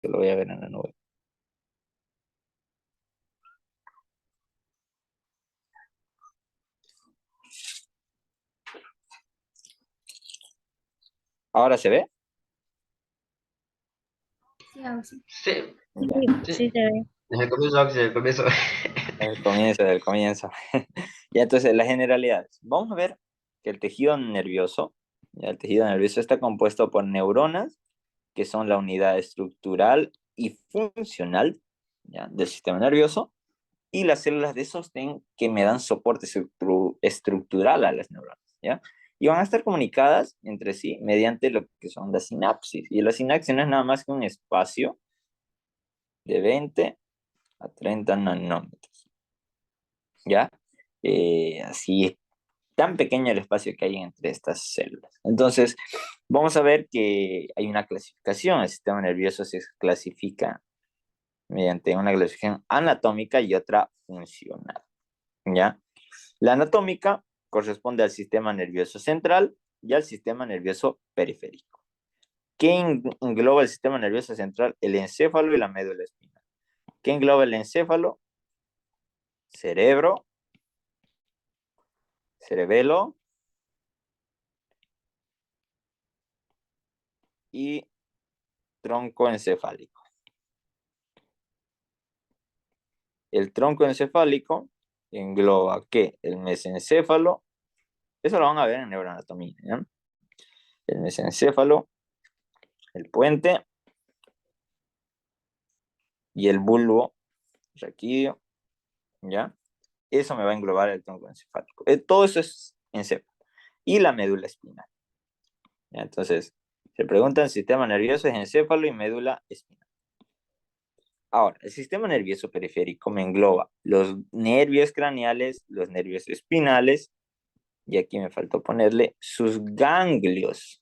que lo voy a ver en la nube. ¿Ahora se ve? Sí, ahora sí. Sí, Ya. Sí, sí. sí se ve. Desde el comienzo, Axel, desde el comienzo. Del comienzo. Y entonces, las generalidades. Vamos a ver que el tejido nervioso, ya el tejido nervioso está compuesto por neuronas, que son la unidad estructural y funcional, ya, del sistema nervioso, y las células de sostén que me dan soporte estructural a las neuronas, ¿ya? Y van a estar comunicadas entre sí mediante lo que son las sinapsis. Y la sinapsis no es nada más que un espacio de 20 a 30 nanómetros, ¿ya? Así es tan pequeño el espacio que hay entre estas células. Entonces, vamos a ver que hay una clasificación. El sistema nervioso se clasifica mediante una clasificación anatómica y otra funcional, ¿ya? La anatómica corresponde al sistema nervioso central y al sistema nervioso periférico. ¿Qué engloba el sistema nervioso central? El encéfalo y la médula espinal. ¿Qué engloba el encéfalo? Cerebro, cerebelo y tronco encefálico. El tronco encefálico engloba ¿qué? El mesencéfalo, eso lo van a ver en neuroanatomía, ¿ya? El mesencéfalo, el puente y el bulbo raquídeo, ¿ya? Eso me va a englobar el tronco encefálico. Todo eso es encéfalo. Y la médula espinal, ¿ya? Entonces, se preguntan sistema nervioso es encéfalo y médula espinal. Ahora, el sistema nervioso periférico me engloba los nervios craneales, los nervios espinales, y aquí me faltó ponerle sus ganglios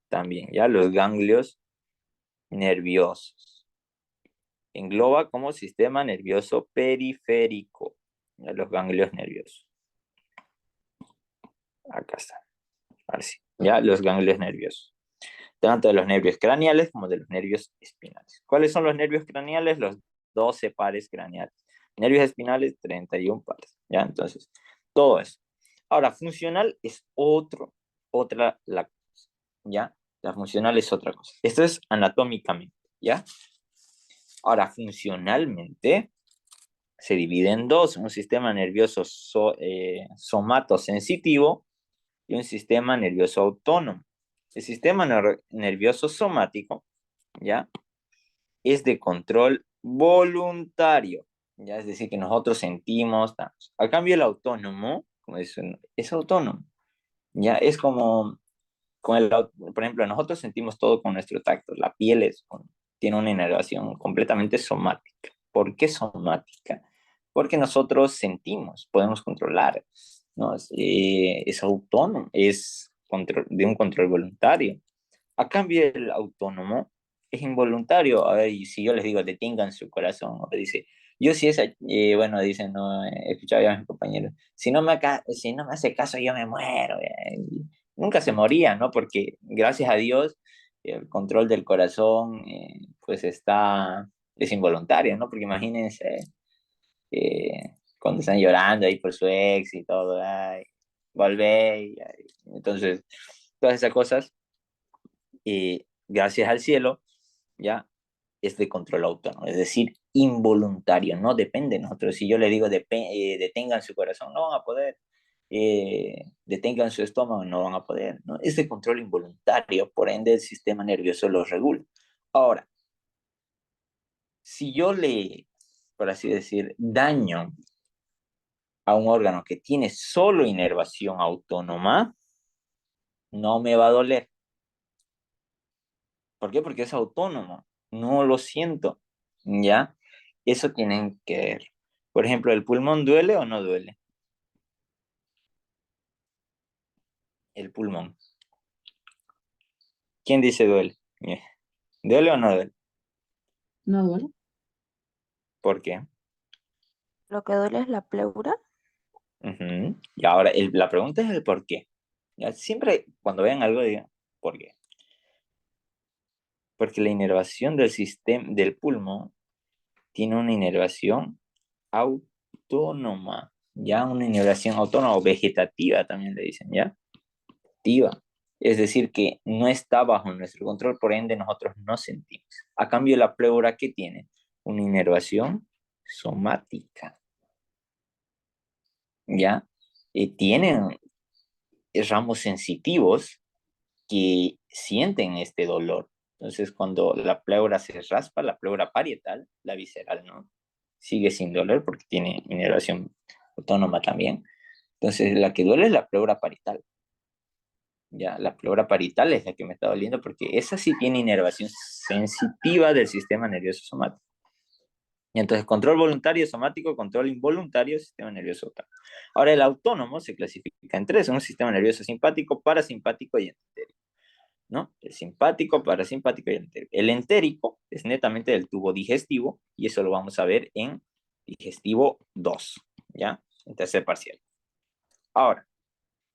también, ¿ya? Los ganglios nerviosos. Engloba como sistema nervioso periférico, ¿ya? Los ganglios nerviosos. Acá está. Así, ¿ya? Los ganglios nerviosos. Tanto de los nervios craneales como de los nervios espinales. ¿Cuáles son los nervios craneales? Los 12 pares craneales. Nervios espinales, 31 pares, ¿ya? Entonces, todo eso. Ahora, funcional es otra la cosa, ¿ya? La funcional es otra cosa. Esto es anatómicamente, ¿ya? Ahora, funcionalmente se divide en dos, un sistema nervioso somatosensitivo y un sistema nervioso autónomo. El sistema nervioso somático, ¿ya? Es de control voluntario, ¿ya? Es decir, que nosotros sentimos, damos. A cambio, el autónomo, como dicen, es autónomo, ¿ya? Es como, por ejemplo, nosotros sentimos todo con nuestro tacto, la piel tiene una inervación completamente somática. ¿Por qué somática? Porque nosotros sentimos, podemos controlar, ¿no? Es autónomo, es de un control voluntario. A cambio, el autónomo es involuntario. A ver, y si yo les digo, detengan su corazón, o dice, yo si esa, bueno, dicen, no, he escuchado ya a mis compañeros, si no me hace caso, yo me muero. Y nunca se moría, ¿no? Porque gracias a Dios, el control del corazón, pues es involuntario, ¿no? Porque imagínense, cuando están llorando ahí por su ex y todo, ay, volvé, entonces, todas esas cosas gracias al cielo, ya es de control autónomo, es decir, involuntario, no depende de nosotros. Si yo le digo detengan su corazón, no van a poder, detengan su estómago, no van a poder, ¿no? Es de control involuntario, por ende el sistema nervioso lo regula. Ahora, si yo por así decir, daño a un órgano que tiene solo inervación autónoma, no me va a doler. ¿Por qué? Porque es autónomo, no lo siento, ¿ya? Eso tienen que ver. Por ejemplo, ¿el pulmón duele o no duele? El pulmón. ¿Quién dice duele? ¿Duele o no duele? ¿No duele? ¿Por qué? Lo que duele es la pleura. Ujú. Y ahora, la pregunta es el por qué. ¿Ya? Siempre cuando vean algo digan, ¿por qué? Porque la inervación del sistema del pulmón tiene una inervación autónoma, ya una inervación autónoma o vegetativa también le dicen, ya, activa. Es decir, que no está bajo nuestro control, por ende nosotros no sentimos. A cambio, la pleura, ¿qué tiene? Una inervación somática, ¿ya? Tienen ramos sensitivos que sienten este dolor. Entonces, cuando la pleura se raspa, la pleura parietal, la visceral, ¿no? Sigue sin doler porque tiene inervación autónoma también. Entonces, la que duele es la pleura parietal. Ya, la pleura parietal es la que me está doliendo porque esa sí tiene inervación sensitiva del sistema nervioso somático. Y entonces, control voluntario somático, control involuntario, sistema nervioso autónomo. Ahora, el autónomo se clasifica en tres: un sistema nervioso simpático, parasimpático y entérico, ¿no? El simpático, parasimpático y el entérico. El entérico es netamente del tubo digestivo y eso lo vamos a ver en digestivo 2, ¿ya? En tercer parcial. Ahora,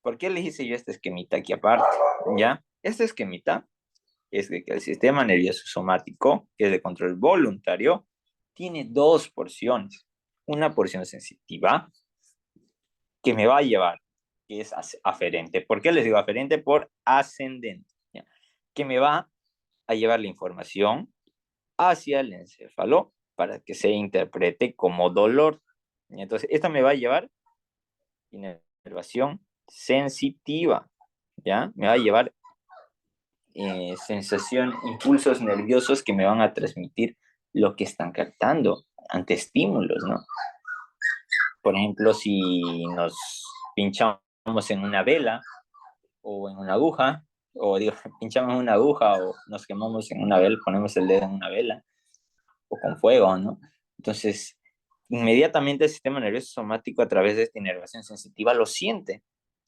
¿por qué les hice yo este esquemita aquí aparte? ¿Ya? Este esquemita es de que el sistema nervioso somático, que es de control voluntario, tiene dos porciones. Una porción sensitiva que me va a llevar, que es aferente. ¿Por qué les digo aferente? Por ascendente. ¿Ya? Que me va a llevar la información hacia el encéfalo para que se interprete como dolor. Y entonces, esta me va a llevar inervación sensitiva, ¿ya? Me va a llevar sensación, impulsos nerviosos que me van a transmitir lo que están captando ante estímulos, ¿no? Por ejemplo, si nos pinchamos en una vela o en una aguja, o digo, pinchamos en una aguja o nos quemamos en una vela, ponemos el dedo en una vela o con fuego, ¿no? Entonces, inmediatamente el sistema nervioso somático a través de esta inervación sensitiva lo siente.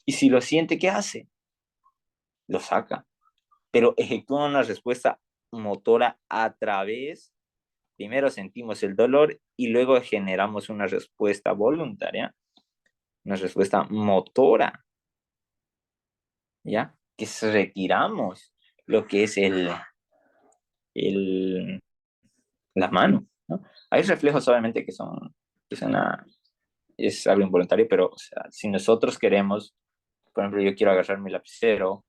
Y si lo siente, ¿qué hace? Lo saca. Pero ejecuta una respuesta motora a través, primero sentimos el dolor y luego generamos una respuesta voluntaria, una respuesta motora, ¿ya? Que retiramos lo que es el, la mano, ¿no? Hay reflejos obviamente que son es algo involuntario, pero o sea, si nosotros queremos, por ejemplo, yo quiero agarrar mi lapicero,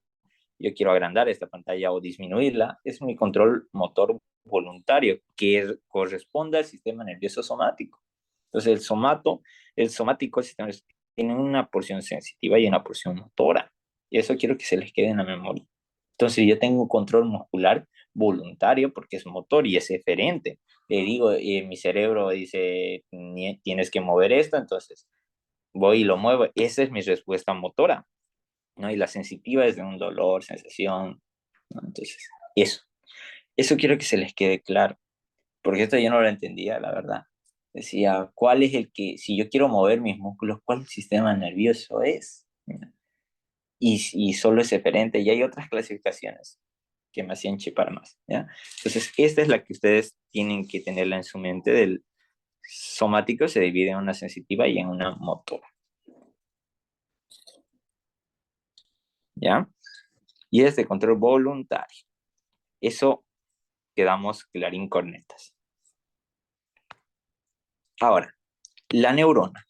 yo quiero agrandar esta pantalla o disminuirla, es mi control motor voluntario que corresponde al sistema nervioso somático. Entonces, el somático, el sistema tiene una porción sensitiva y una porción motora. Y eso quiero que se les quede en la memoria. Entonces, yo tengo un control muscular voluntario porque es motor y es eferente. Le digo, mi cerebro dice, tienes que mover esto, entonces voy y lo muevo. Esa es mi respuesta motora, ¿no? Y la sensitiva es de un dolor, sensación, ¿no? Entonces, eso quiero que se les quede claro, porque esto yo no lo entendía, la verdad. Decía, ¿cuál es el que, si yo quiero mover mis músculos, cuál sistema nervioso es? Y solo es eferente, y hay otras clasificaciones que me hacían chipar más, ¿ya? Entonces, esta es la que ustedes tienen que tenerla en su mente del somático, se divide en una sensitiva y en una motora, ¿ya? Y es de control voluntario. Eso quedamos clarín cornetas. Ahora, la neurona.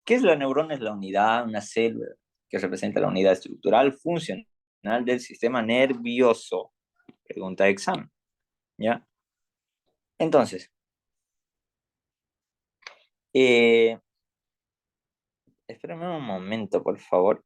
¿Qué es la neurona? Es la unidad, una célula que representa la unidad estructural funcional del sistema nervioso. Pregunta de examen, ¿ya? Entonces, eh, espérame un momento, por favor.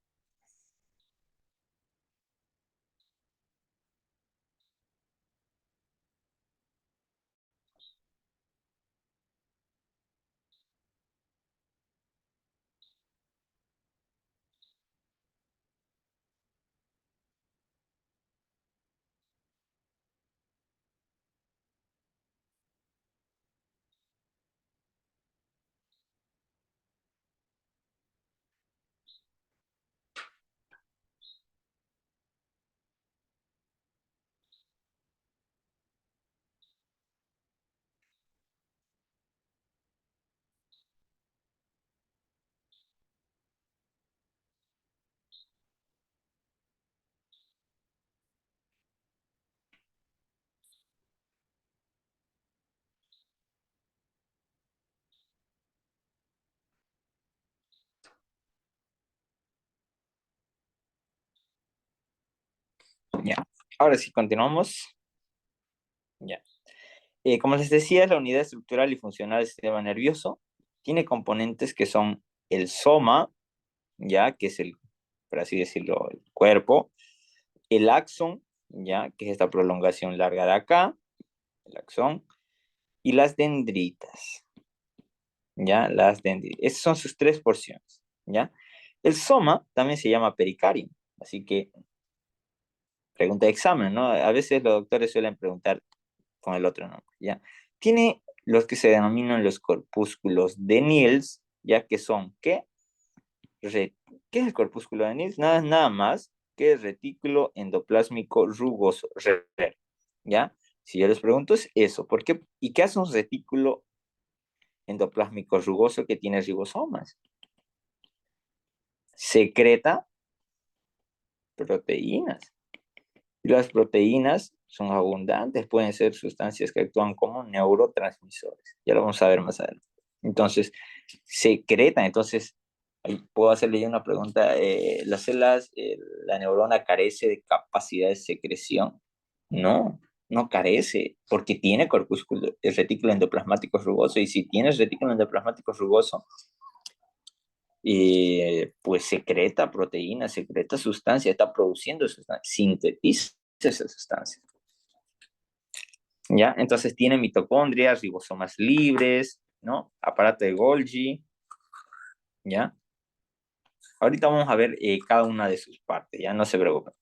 Ahora sí, continuamos. Ya. Como les decía, la unidad estructural y funcional del sistema nervioso tiene componentes que son el soma, ya, que es el, por así decirlo, el cuerpo, el axón, ya, que es esta prolongación larga de acá, el axón, y las dendritas, ya, las dendritas. Esas son sus tres porciones, ya. El soma también se llama pericardio, así que pregunta de examen, ¿no? A veces los doctores suelen preguntar con el otro nombre, ¿ya? Tiene los que se denominan los corpúsculos de Niels, ya que son, ¿qué? Re- ¿Qué es el corpúsculo de Niels? Nada más que el retículo endoplásmico rugoso, ¿ya? Si yo les pregunto es eso, ¿por qué? ¿Y qué hace un retículo endoplásmico rugoso que tiene ribosomas? Secreta proteínas. Y las proteínas son abundantes, pueden ser sustancias que actúan como neurotransmisores. Ya lo vamos a ver más adelante. Entonces, secretan. Entonces, ahí puedo hacerle yo una pregunta. ¿Las células, la neurona carece de capacidad de secreción? No, no carece, porque tiene corpúsculo, el retículo endoplasmático rugoso. Y si tienes retículo endoplasmático rugoso, pues secreta proteínas, secreta sustancia, está produciendo sustancia, sintetiza esa sustancia. ¿Ya? Entonces tiene mitocondrias, ribosomas libres, ¿no? Aparato de Golgi, ¿ya? Ahorita vamos a ver cada una de sus partes, ya no se preocupen.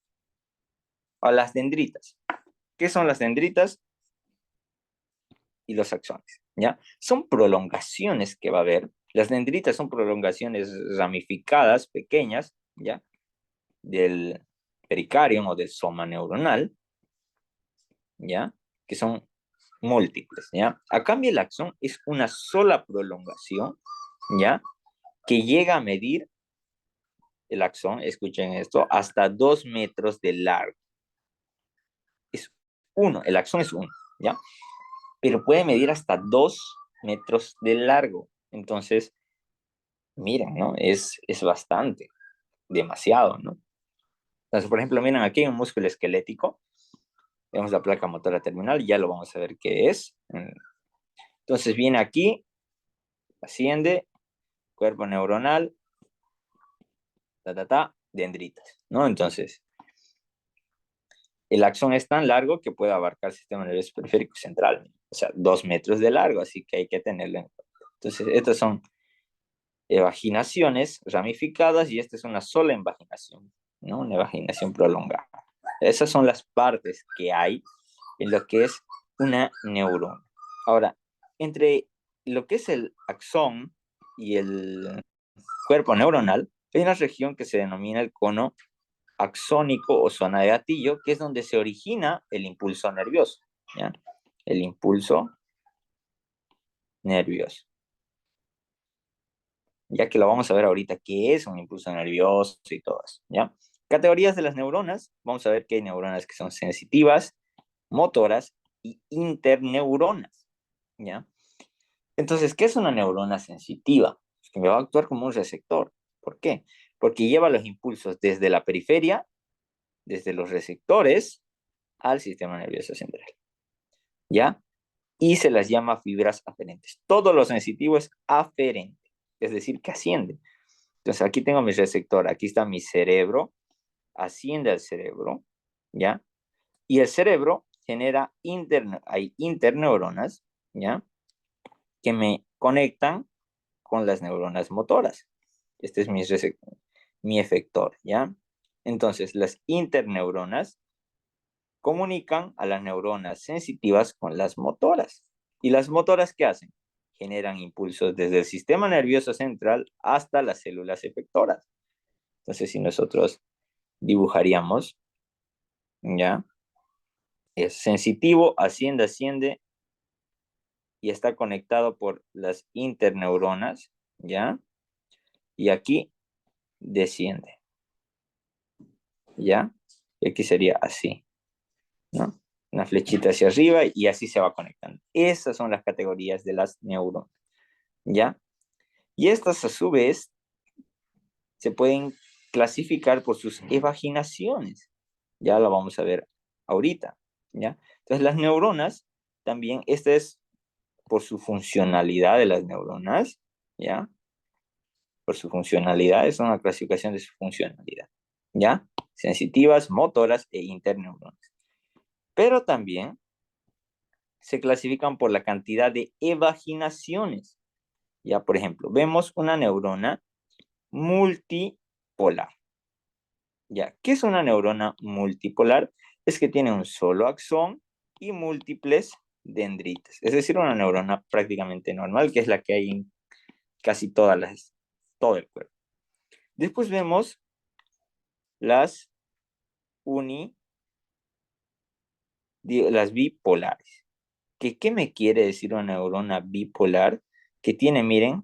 A las dendritas. ¿Qué son las dendritas? Y los axones, ¿ya? Son prolongaciones que va a haber. Las dendritas son prolongaciones ramificadas, pequeñas, ¿ya? Del pericardio o del soma neuronal, ¿ya? Que son múltiples, ¿ya? A cambio, el axón es una sola prolongación, ¿ya? Que llega a medir el axón, escuchen esto, hasta 2 metros de largo. Es uno, el axón es uno, ¿ya? Pero puede medir hasta 2 metros de largo. Entonces, miren, ¿no? Es bastante, demasiado, ¿no? Entonces, por ejemplo, miren, aquí hay un músculo esquelético, vemos la placa motora terminal, ya lo vamos a ver qué es. Entonces viene aquí, asciende, cuerpo neuronal, dendritas, ¿no? Entonces, el axón es tan largo que puede abarcar el sistema nervioso periférico central, o sea, 2 metros de largo, así que hay que tenerlo en cuenta. Entonces, estas son evaginaciones ramificadas y esta es una sola invaginación, ¿no? Una evaginación prolongada. Esas son las partes que hay en lo que es una neurona. Ahora, entre lo que es el axón y el cuerpo neuronal, hay una región que se denomina el cono axónico o zona de gatillo, que es donde se origina el impulso nervioso, ¿ya? El impulso nervioso. Ya que lo vamos a ver ahorita qué es un impulso nervioso y todo eso, ¿ya? Categorías de las neuronas, vamos a ver que hay neuronas que son sensitivas, motoras y interneuronas, ¿ya? Entonces, ¿qué es una neurona sensitiva? Que me va a actuar como un receptor. ¿Por qué? Porque lleva los impulsos desde la periferia, desde los receptores, al sistema nervioso central, ¿ya? Y se las llama fibras aferentes. Todo lo sensitivo es aferente, es decir, que asciende. Entonces, aquí tengo mi receptor, aquí está mi cerebro, asciende al cerebro, ¿ya? Y el cerebro genera hay interneuronas, ¿ya? Que me conectan con las neuronas motoras. Este es mi efector, ¿ya? Entonces, las interneuronas comunican a las neuronas sensitivas con las motoras. ¿Y las motoras qué hacen? Generan impulsos desde el sistema nervioso central hasta las células efectoras. Entonces, si nosotros dibujaríamos, ¿ya? Es sensitivo, asciende y está conectado por las interneuronas, ¿ya? Y aquí desciende, ¿ya? Y aquí sería así, ¿no? Una flechita hacia arriba y así se va conectando. Esas son las categorías de las neuronas, ¿ya? Y estas a su vez se pueden clasificar por sus evaginaciones. Ya lo vamos a ver ahorita, ¿ya? Entonces las neuronas, también, esta es por su funcionalidad de las neuronas, ¿ya? Por su funcionalidad, es una clasificación de su funcionalidad, ¿ya? Sensitivas, motoras e interneuronas. Pero también se clasifican por la cantidad de evaginaciones. Ya, por ejemplo, vemos una neurona multipolar. Ya, ¿qué es una neurona multipolar? Es que tiene un solo axón y múltiples dendritas. Es decir, una neurona prácticamente normal, que es la que hay en casi todo el cuerpo. Después vemos las las bipolares. ¿Qué me quiere decir una neurona bipolar? Que tiene, miren,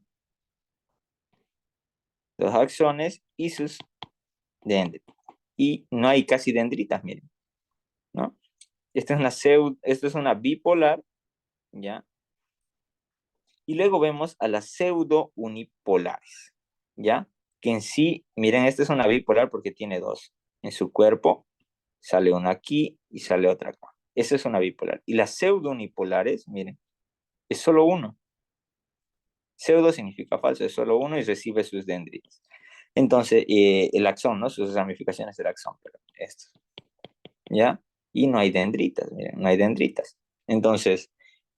los axones y sus dendritas. Y no hay casi dendritas, miren, ¿no? Esta es una bipolar, ¿ya? Y luego vemos a las pseudo unipolares, ¿ya? Que en sí, miren, esta es una bipolar porque tiene dos. En su cuerpo sale una aquí y sale otra acá. Esa es una bipolar. Y las pseudo unipolares, miren, es solo uno. Pseudo significa falso, es solo uno y recibe sus dendritas. Entonces, el axón, ¿no? Sus ramificaciones del axón, pero esto, ¿ya? Y no hay dendritas, miren, no hay dendritas. Entonces,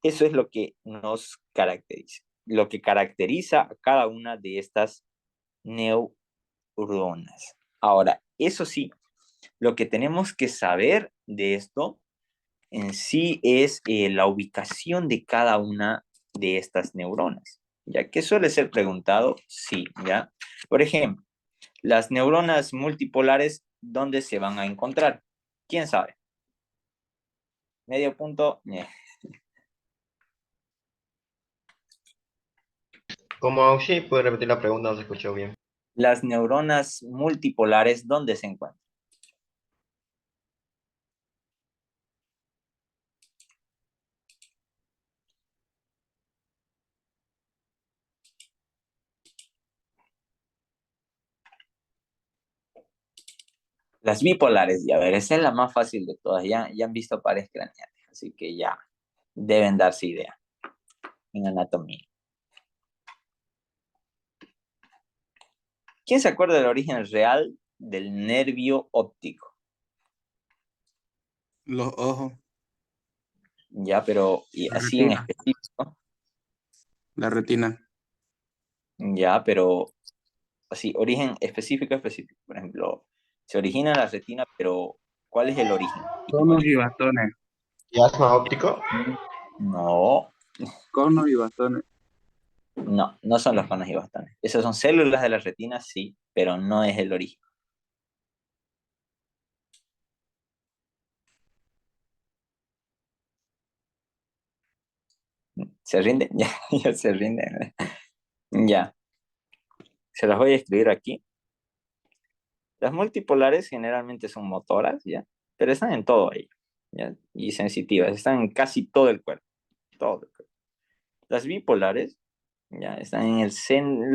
eso es lo que nos caracteriza, lo que caracteriza a cada una de estas neuronas. Ahora, eso sí, lo que tenemos que saber de esto en sí es la ubicación de cada una de estas neuronas, ya que suele ser preguntado, sí, ¿ya? Por ejemplo, las neuronas multipolares, ¿dónde se van a encontrar? ¿Quién sabe? Medio punto. Como sí, puede repetir la pregunta, no se escuchó bien. Las neuronas multipolares, ¿dónde se encuentran? Las bipolares, ya ver, esa es la más fácil de todas. Ya han visto pares craneales, así que ya deben darse idea en anatomía. ¿Quién se acuerda del origen real del nervio óptico? Los ojos, Ya, pero y la así en retina, específico. la retina. Ya, pero así, origen específico, específico. Por ejemplo, se origina en la retina, pero ¿cuál es el origen? Conos y bastones, ¿Plasma óptico? No, conos y bastones. no son los conos y bastones. Esas son células de la retina, sí, pero no es el origen. ¿Se rinden? Ya, ya se rinden. Ya, se las voy a escribir aquí. Las multipolares generalmente son motoras, ¿ya? Pero están en todo ahí, ¿ya? Y sensitivas, están en casi todo el cuerpo, todo el cuerpo. Las bipolares, ¿ya? Están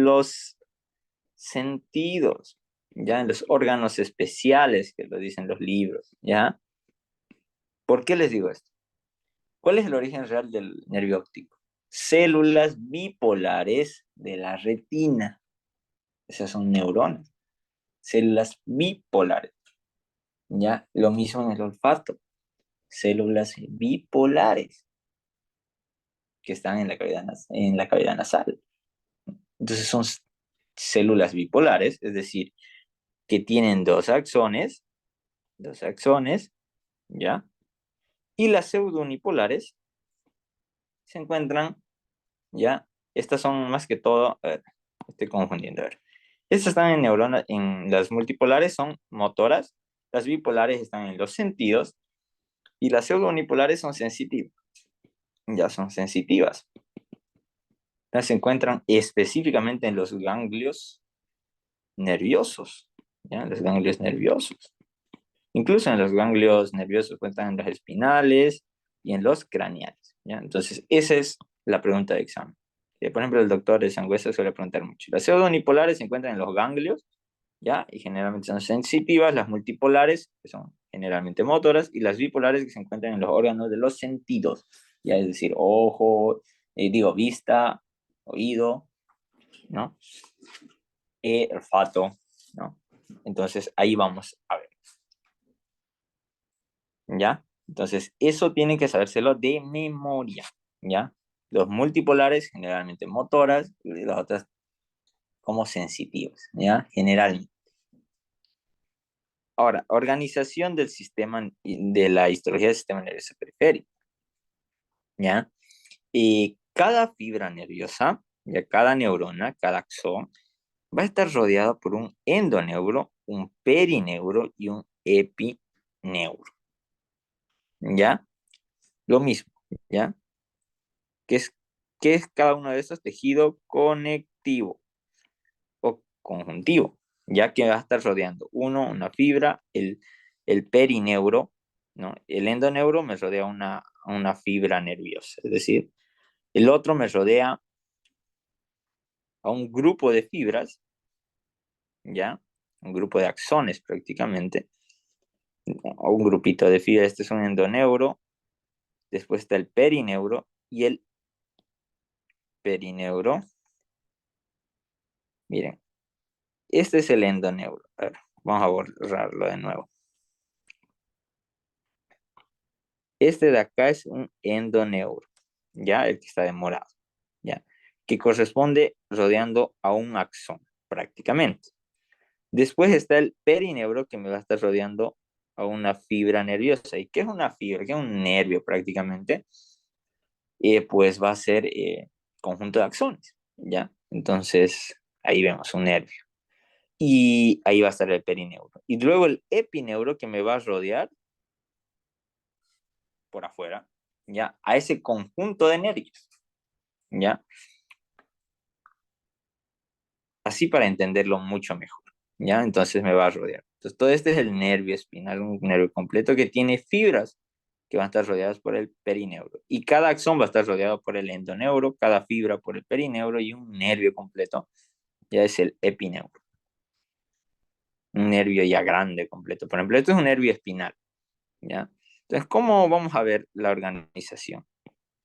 los sentidos, ¿ya? En los órganos especiales que lo dicen los libros, ¿ya? ¿Por qué les digo esto? ¿Cuál es el origen real del nervio óptico? Células bipolares de la retina. Esas son neuronas. Células bipolares. ¿Ya? Lo mismo en el olfato. Células bipolares que están en la cavidad nasal. Entonces son células bipolares, es decir, que tienen dos axones, ¿ya? Y las pseudounipolares se encuentran, ¿ya? Estas son más que todo, a ver, estoy confundiendo, a ver. Estas están en neuronas, en las multipolares son motoras, las bipolares están en los sentidos y las pseudounipolares son sensitivas, ya son sensitivas. Entonces se encuentran específicamente en los ganglios nerviosos, ¿ya? Los ganglios nerviosos. Incluso en los ganglios nerviosos se encuentran en los espinales y en los craneales, ¿ya? Entonces, esa es la pregunta de examen. Por ejemplo, el doctor de Sangüesa suele preguntar mucho. Las pseudonipolares se encuentran en los ganglios, ¿ya? Y generalmente son sensitivas. Las multipolares, que son generalmente motoras, y las bipolares que se encuentran en los órganos de los sentidos, ya es decir, ojo, vista, oído, ¿no? Olfato, ¿no? Entonces, ahí vamos a ver. ¿Ya? Entonces, eso tienen que sabérselo de memoria, ¿ya? Los multipolares, generalmente motoras, y las otras como sensitivas, ¿ya? Generalmente. Ahora, organización del sistema, de la histología del sistema nervioso periférico, ¿ya? Y cada fibra nerviosa, ya cada neurona, cada axón, va a estar rodeada por un endoneuro, un perineuro y un epineuro, ¿ya? Lo mismo, ¿ya? ¿Qué es, qué es cada uno de estos? Tejido conectivo o conjuntivo, ya que va a estar rodeando una fibra, el perineuro, ¿no? El endoneuro me rodea una fibra nerviosa, es decir, el otro me rodea a un grupo de fibras, ¿ya? Un grupo de axones prácticamente, o un grupito de fibras. Este es un endoneuro, después está el perineuro y el perineuro. Miren, este es el endoneuro. A ver, vamos a borrarlo de nuevo. Este de acá es un endoneuro, ¿ya? El que está de morado, ¿ya? Que corresponde rodeando a un axón, prácticamente. Después está el perineuro que me va a estar rodeando a una fibra nerviosa. ¿Y qué es una fibra? ¿Qué es un nervio prácticamente? Pues va a ser conjunto de axones, ¿ya? Entonces, ahí vemos un nervio. Y ahí va a estar el perineuro. Y luego el epineuro que me va a rodear por afuera, ¿ya? A ese conjunto de nervios, ¿ya? Así para entenderlo mucho mejor, ¿ya? Entonces me va a rodear. Entonces todo este es el nervio espinal, un nervio completo que tiene fibras que van a estar rodeadas por el perineuro. Y cada axón va a estar rodeado por el endoneuro, cada fibra por el perineuro y un nervio completo, ya es el epineuro. Un nervio ya grande, completo. Por ejemplo, esto es un nervio espinal, ¿ya? Entonces, ¿cómo vamos a ver la organización?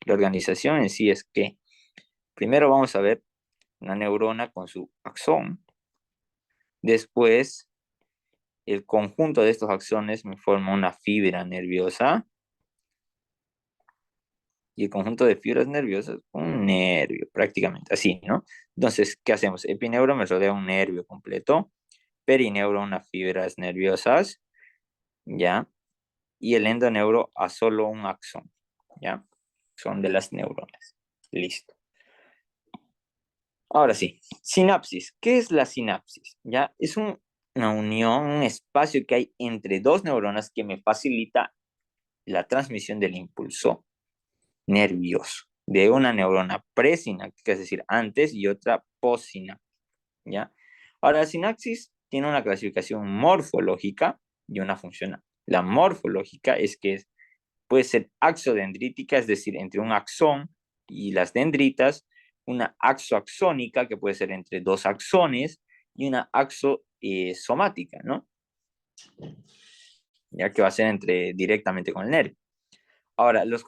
La organización en sí es que primero vamos a ver una neurona con su axón. Después, el conjunto de estos axones me forma una fibra nerviosa. Y el conjunto de fibras nerviosas, un nervio, prácticamente así, ¿no? Entonces, ¿qué hacemos? Epineuro me rodea un nervio completo. Perineuro, unas fibras nerviosas, ¿ya? Y el endoneuro a solo un axón, ¿ya? Son de las neuronas. Listo. Ahora sí, sinapsis. ¿Qué es la sinapsis? ¿Ya? Es una unión, un espacio que hay entre dos neuronas que me facilita la transmisión del impulso nervioso de una neurona presináptica, es decir, antes, y otra postsináptica, ¿ya? Ahora, la sinapsis tiene una clasificación morfológica y una funcional. La morfológica es que puede ser axodendrítica, es decir, entre un axón y las dendritas, una axoaxónica, que puede ser entre dos axones, y una axosomática, ¿no? Ya que va a ser directamente con el nervio. Ahora, los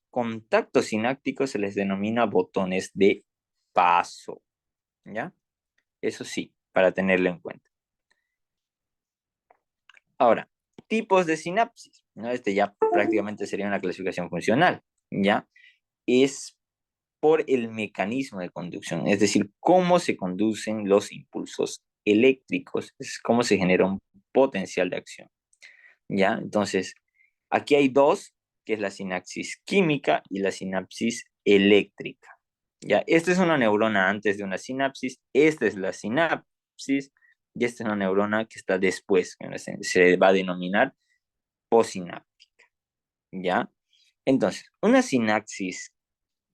contactos sinápticos se les denomina botones de paso, ¿ya? Eso sí, para tenerlo en cuenta. Ahora, tipos de sinapsis, ¿no? Este ya prácticamente sería una clasificación funcional, ¿ya? Es por el mecanismo de conducción, es decir, cómo se conducen los impulsos eléctricos, es cómo se genera un potencial de acción, ¿ya? Entonces, aquí hay dos, que es la sinapsis química y la sinapsis eléctrica, ¿ya? Esta es una neurona antes de una sinapsis, esta es la sinapsis, y esta es una neurona que está después, que se va a denominar postsináptica, ¿ya? Entonces, una sinapsis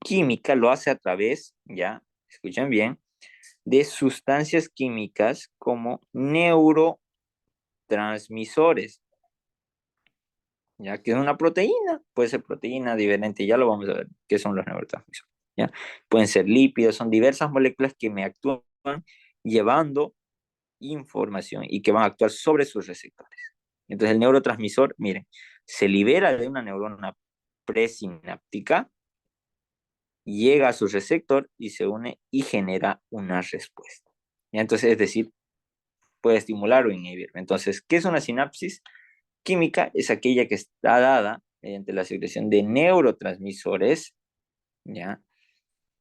química lo hace a través, ya, escuchen bien, de sustancias químicas como neurotransmisores, ya que es una proteína, puede ser proteína diferente, ya lo vamos a ver qué son los neurotransmisores, ya. Pueden ser lípidos, son diversas moléculas que me actúan llevando información y que van a actuar sobre sus receptores, Entonces el neurotransmisor, miren, se libera de una neurona presináptica, llega a su receptor y se une y genera una respuesta. ¿Ya? Entonces, es decir, puede estimular o inhibir. Entonces, ¿qué es una sinapsis química? Es aquella que está dada mediante la secreción de neurotransmisores, ¿ya?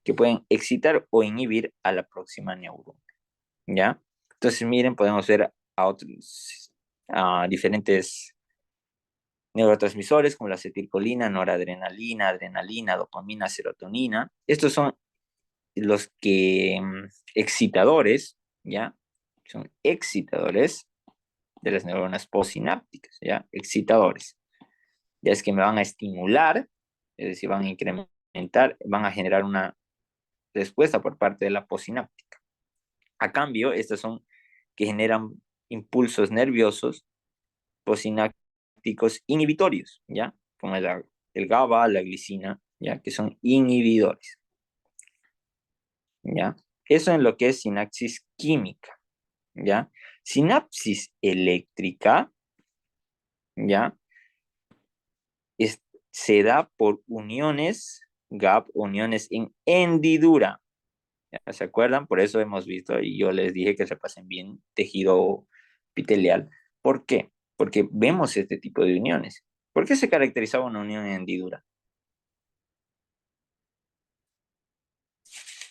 Que pueden excitar o inhibir a la próxima neurona, ¿ya? Entonces, miren, podemos ver a diferentes neurotransmisores como la acetilcolina, noradrenalina, adrenalina, dopamina, serotonina. Estos son los que excitadores, ¿ya? Son excitadores de las neuronas postsinápticas, ¿ya? Excitadores. Ya es que me van a estimular, es decir, van a incrementar, van a generar una respuesta por parte de la postsináptica. A cambio, estas son que generan impulsos nerviosos postsinápticos inhibitorios, ¿ya? Como el GABA, la glicina, ¿ya? Que son inhibidores, ¿ya? Eso en lo que es sinapsis química, ¿ya? Sinapsis eléctrica, ¿ya? Se da por uniones GAP, uniones en hendidura. ¿Ya se acuerdan? Por eso hemos visto, y yo les dije que se pasen bien tejido epitelial. ¿Por qué? Porque vemos este tipo de uniones. ¿Por qué se caracterizaba una unión en hendidura?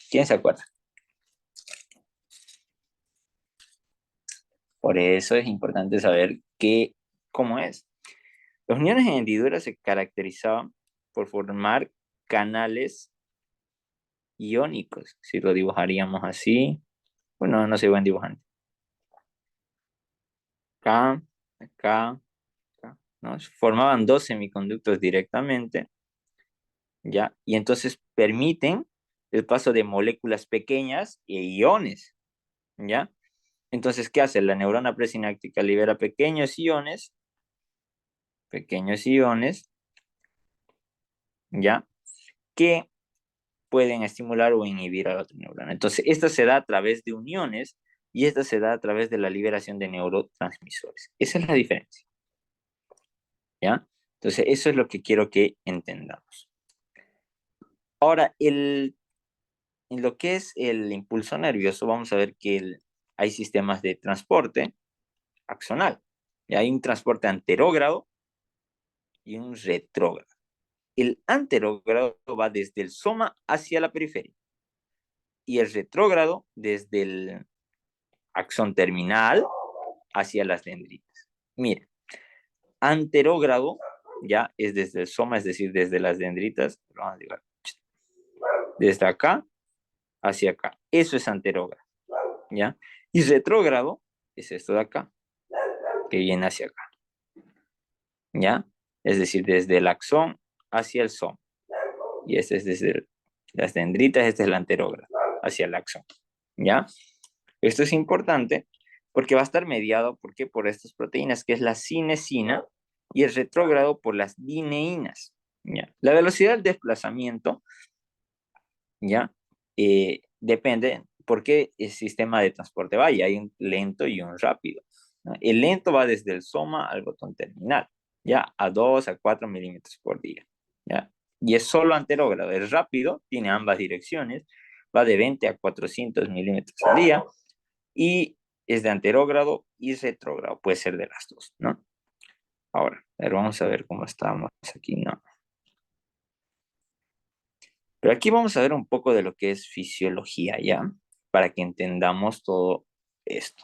¿Quién se acuerda? Por eso es importante saber cómo es. Las uniones en hendidura se caracterizaban por formar canales iónicos. Si lo dibujaríamos así, bueno, no soy buen dibujante. Acá, acá, acá, ¿no? Formaban dos semiconductos directamente, ¿ya? Y entonces permiten el paso de moléculas pequeñas e iones, ¿ya? Entonces, ¿qué hace? La neurona presináptica libera pequeños iones, ¿ya? Que pueden estimular o inhibir a la otra neurona. Entonces, esta se da a través de uniones y esta se da a través de la liberación de neurotransmisores. Esa es la diferencia, ¿ya? Entonces, eso es lo que quiero que entendamos. Ahora, en lo que es el impulso nervioso, vamos a ver que hay sistemas de transporte axonal. Y hay un transporte anterógrado y un retrógrado. El anterógrado va desde el soma hacia la periferia y el retrógrado desde el axón terminal hacia las dendritas. Mira, anterógrado ya es desde el soma, es decir, desde las dendritas, vamos a digar, desde acá hacia acá. Eso es anterógrado, ¿ya? Y retrógrado es esto de acá, que viene hacia acá, ¿ya? Es decir, desde el axón hacia el soma. Y este es desde las dendritas, este es el anterógrado, hacia el axón, ¿ya? Esto es importante porque va a estar mediado por estas proteínas, que es la cinesina, y el retrógrado por las dineínas, ¿ya? La velocidad del desplazamiento, ¿ya? Depende por qué el sistema de transporte va, y hay un lento y un rápido, ¿no? El lento va desde el soma al botón terminal, ¿ya? A 2 a 4 milímetros por día, ¿ya? Y es solo anterógrado. El rápido tiene ambas direcciones, va de 20 a 400 milímetros al día, y es de anterógrado y retrógrado, puede ser de las dos, ¿no? Ahora, a ver, vamos a ver cómo estamos aquí, ¿no? Pero aquí vamos a ver un poco de lo que es fisiología, ¿ya? Para que entendamos todo esto.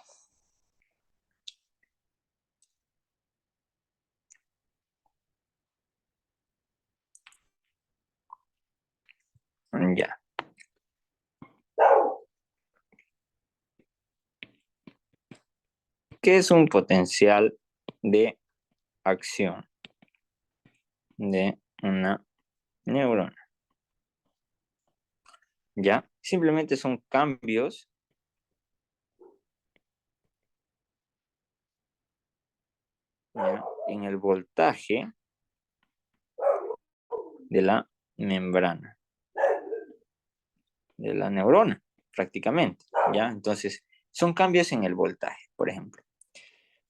Ya. ¿Qué es un potencial de acción de una neurona? ¿Ya? Simplemente son cambios ¿ya? En el voltaje de la membrana de la neurona, prácticamente, ¿ya? Entonces, son cambios en el voltaje, por ejemplo.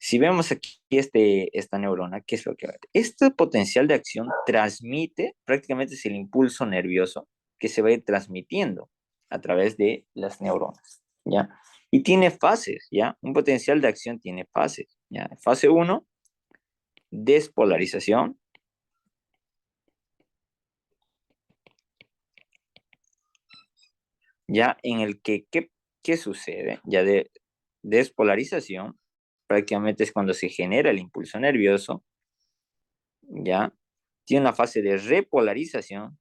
Si vemos aquí esta neurona, ¿qué es lo que va a hacer? Este potencial de acción transmite, prácticamente es el impulso nervioso que se va a ir transmitiendo a través de las neuronas, ¿ya? Y tiene fases, ¿ya? Un potencial de acción tiene fases, ¿ya? Fase 1, despolarización. Ya en el que, ¿qué sucede? Ya de despolarización, prácticamente es cuando se genera el impulso nervioso, ya tiene una fase de repolarización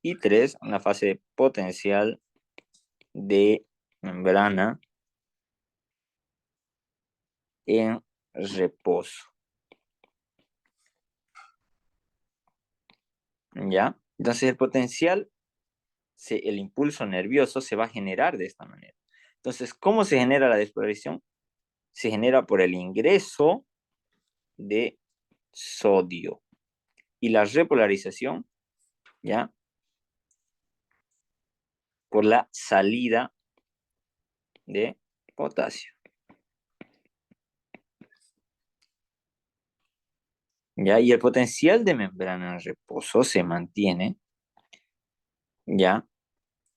y 3, una fase potencial de membrana en reposo, ¿ya? Entonces el potencial, el impulso nervioso se va a generar de esta manera. Entonces, ¿cómo se genera la despolarización? Se genera por el ingreso de sodio y la repolarización, ¿ya? Por la salida de potasio. ¿Ya? Y el potencial de membrana en reposo se mantiene, ¿ya?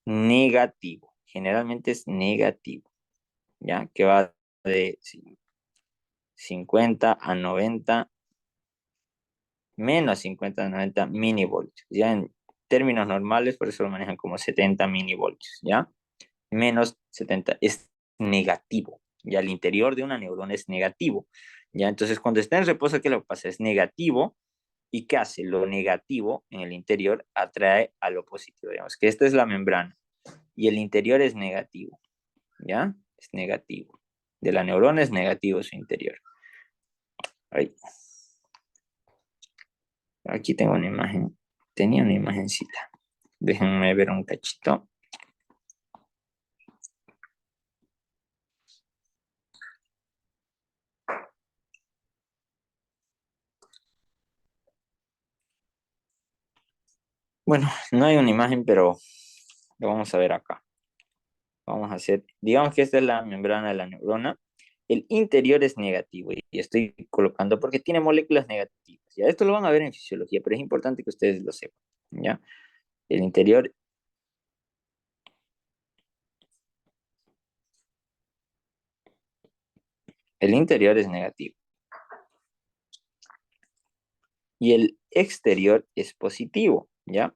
Negativo. Generalmente es negativo, ¿ya? Que va de 50 a 90, menos 50 a 90 minivoltios. Ya en términos normales, por eso lo manejan como 70 minivoltios, ¿ya? Menos 70 es negativo. Ya el interior de una neurona es negativo. Ya, entonces cuando está en reposo, ¿qué es lo que pasa? Es negativo. ¿Y qué hace? Lo negativo en el interior atrae a lo positivo. Digamos que esta es la membrana y el interior es negativo. ¿Ya? Es negativo. De la neurona es negativo su interior. Ahí. Aquí tengo una imagen. Tenía una imagencita. Déjenme ver un cachito. Bueno, no hay una imagen, pero lo vamos a ver acá. Vamos a hacer, digamos que esta es la membrana de la neurona. El interior es negativo y estoy colocando porque tiene moléculas negativas. Ya esto lo van a ver en fisiología, pero es importante que ustedes lo sepan. ¿Ya? El interior es negativo y el exterior es positivo. ¿Ya?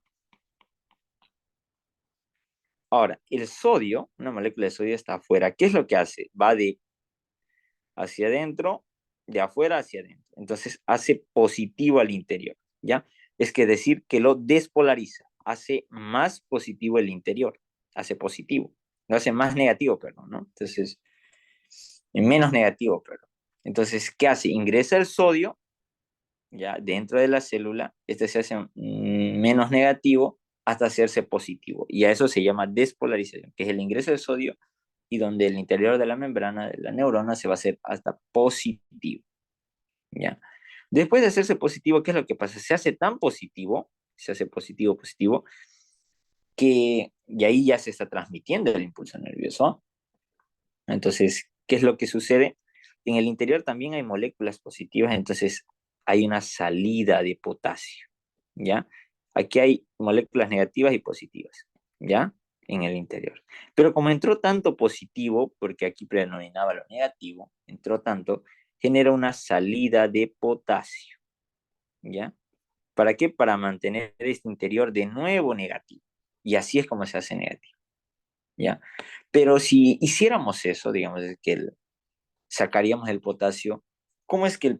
Ahora, el sodio, una molécula de sodio está afuera. ¿Qué es lo que hace? Va de hacia adentro, de afuera hacia adentro. Entonces hace positivo al interior, ¿ya? Es que decir que lo despolariza, hace más positivo el interior, hace positivo, lo hace más negativo, perdón, ¿no? Entonces, menos negativo, perdón. Entonces, ¿qué hace? Ingresa el sodio, ya, dentro de la célula, este se hace menos negativo hasta hacerse positivo, y a eso se llama despolarización, que es el ingreso del sodio y donde el interior de la membrana de la neurona se va a hacer hasta positivo, ¿ya? Después de hacerse positivo, ¿qué es lo que pasa? Se hace tan positivo, se hace positivo, positivo, que y ahí ya se está transmitiendo el impulso nervioso. Entonces, ¿qué es lo que sucede? En el interior también hay moléculas positivas, entonces hay una salida de potasio, ¿ya? Aquí hay moléculas negativas y positivas, ¿ya? En el interior. Pero como entró tanto positivo, porque aquí predominaba lo negativo, entró tanto, genera una salida de potasio, ¿ya? ¿Para qué? Para mantener este interior de nuevo negativo. Y así es como se hace negativo, ¿ya? Pero si hiciéramos eso, digamos, es que sacaríamos el potasio, ¿cómo es que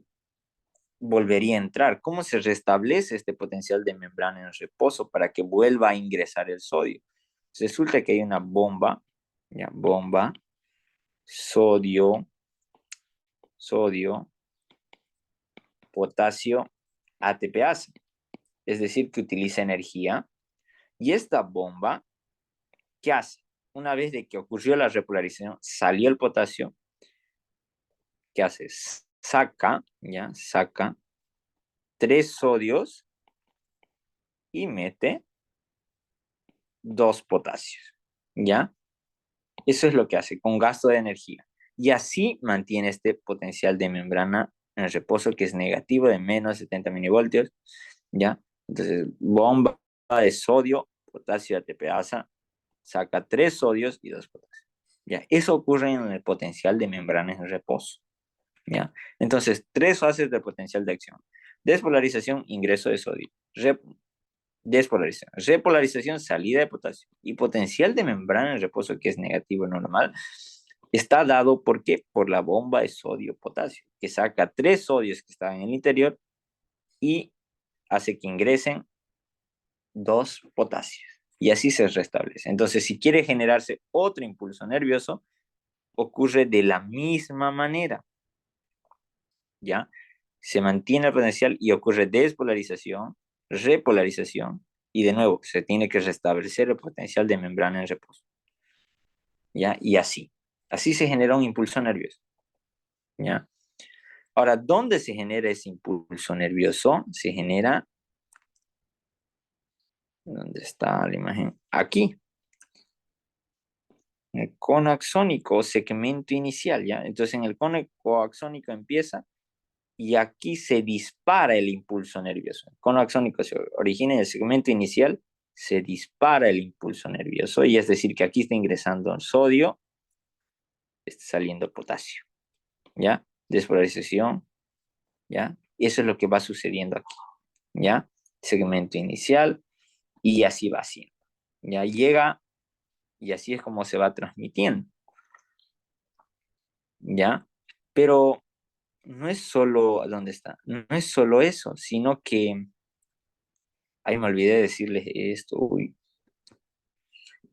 volvería a entrar? ¿Cómo se restablece este potencial de membrana en reposo para que vuelva a ingresar el sodio? Resulta que hay una bomba, ¿ya? Bomba, sodio, sodio, potasio, ATPase. Es decir, que utiliza energía. Y esta bomba, ¿qué hace? Una vez de que ocurrió la repolarización, salió el potasio, ¿qué hace? Saca, ¿ya? Saca 3 sodios y mete 2 potasios, ¿ya? Eso es lo que hace con gasto de energía. Y así mantiene este potencial de membrana en reposo que es negativo de menos 70 milivoltios, ¿ya? Entonces, bomba de sodio, potasio ATPasa, saca 3 sodios y 2 potasios. ¿Ya? Eso ocurre en el potencial de membrana en reposo. ¿Ya? Entonces, 3 fases del potencial de acción. Despolarización, ingreso de sodio. Despolarización. Repolarización, salida de potasio. Y potencial de membrana en reposo, que es negativo normal, está dado ¿por qué? Por la bomba de sodio-potasio, que saca 3 sodios que están en el interior y hace que ingresen 2 potasios. Y así se restablece. Entonces, si quiere generarse otro impulso nervioso, ocurre de la misma manera. ¿Ya? Se mantiene el potencial y ocurre despolarización, repolarización, y de nuevo, se tiene que restablecer el potencial de membrana en reposo. ¿Ya? Y así. Así se genera un impulso nervioso. ¿Ya? Ahora, ¿dónde se genera ese impulso nervioso? Se genera, ¿dónde está la imagen? Aquí. El cono axónico, segmento inicial, ¿ya? Entonces, en el cono axónico empieza y aquí se dispara el impulso nervioso. El cono axónico se origina en el segmento inicial, se dispara el impulso nervioso, y es decir, que aquí está ingresando sodio, está saliendo potasio, ¿ya? Despolarización, ¿ya? Eso es lo que va sucediendo aquí, ¿ya? Segmento inicial, y así va siendo, ¿ya? Llega, y así es como se va transmitiendo, ¿ya? Pero no es solo, ¿dónde está? No es solo eso, sino que, ay, me olvidé de decirles esto, uy.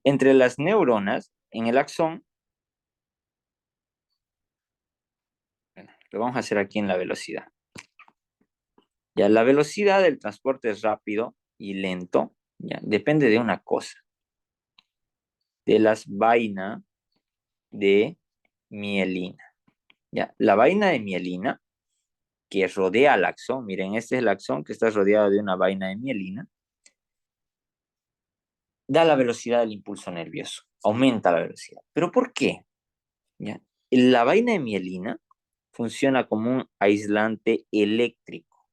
Entre las neuronas, en el axón, bueno, lo vamos a hacer aquí en la velocidad. Ya, la velocidad del transporte es rápido y lento, ya, depende de una cosa, de las vainas de mielina. Ya, la vaina de mielina que rodea al axón, miren, este es el axón que está rodeado de una vaina de mielina, da la velocidad del impulso nervioso, aumenta la velocidad. ¿Pero por qué? ¿Ya? La vaina de mielina funciona como un aislante eléctrico,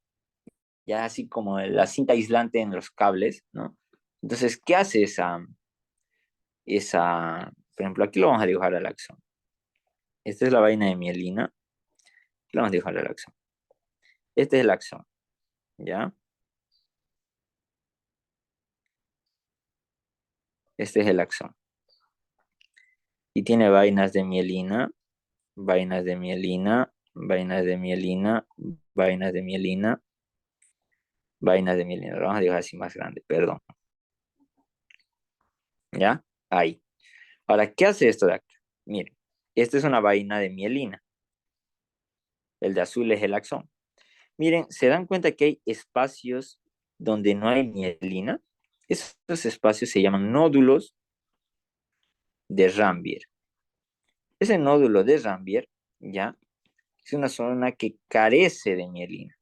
ya así como la cinta aislante en los cables, ¿no? Entonces, ¿qué hace por ejemplo, aquí lo vamos a dibujar al axón. Esta es la vaina de mielina, lo vamos a dibujar al axón. Este es el axón, ¿ya? Este es el axón. Y tiene vainas de mielina, vainas de mielina, vainas de mielina, vainas de mielina, vainas de mielina. Lo vamos a dibujar así más grande, perdón. ¿Ya? Ahí. Ahora, ¿qué hace esto de acá? Miren, esta es una vaina de mielina. El de azul es el axón. Miren, ¿se dan cuenta que hay espacios donde no hay mielina? Esos espacios se llaman nódulos de Rambier. Ese nódulo de Rambier, ¿ya? Es una zona que carece de mielina.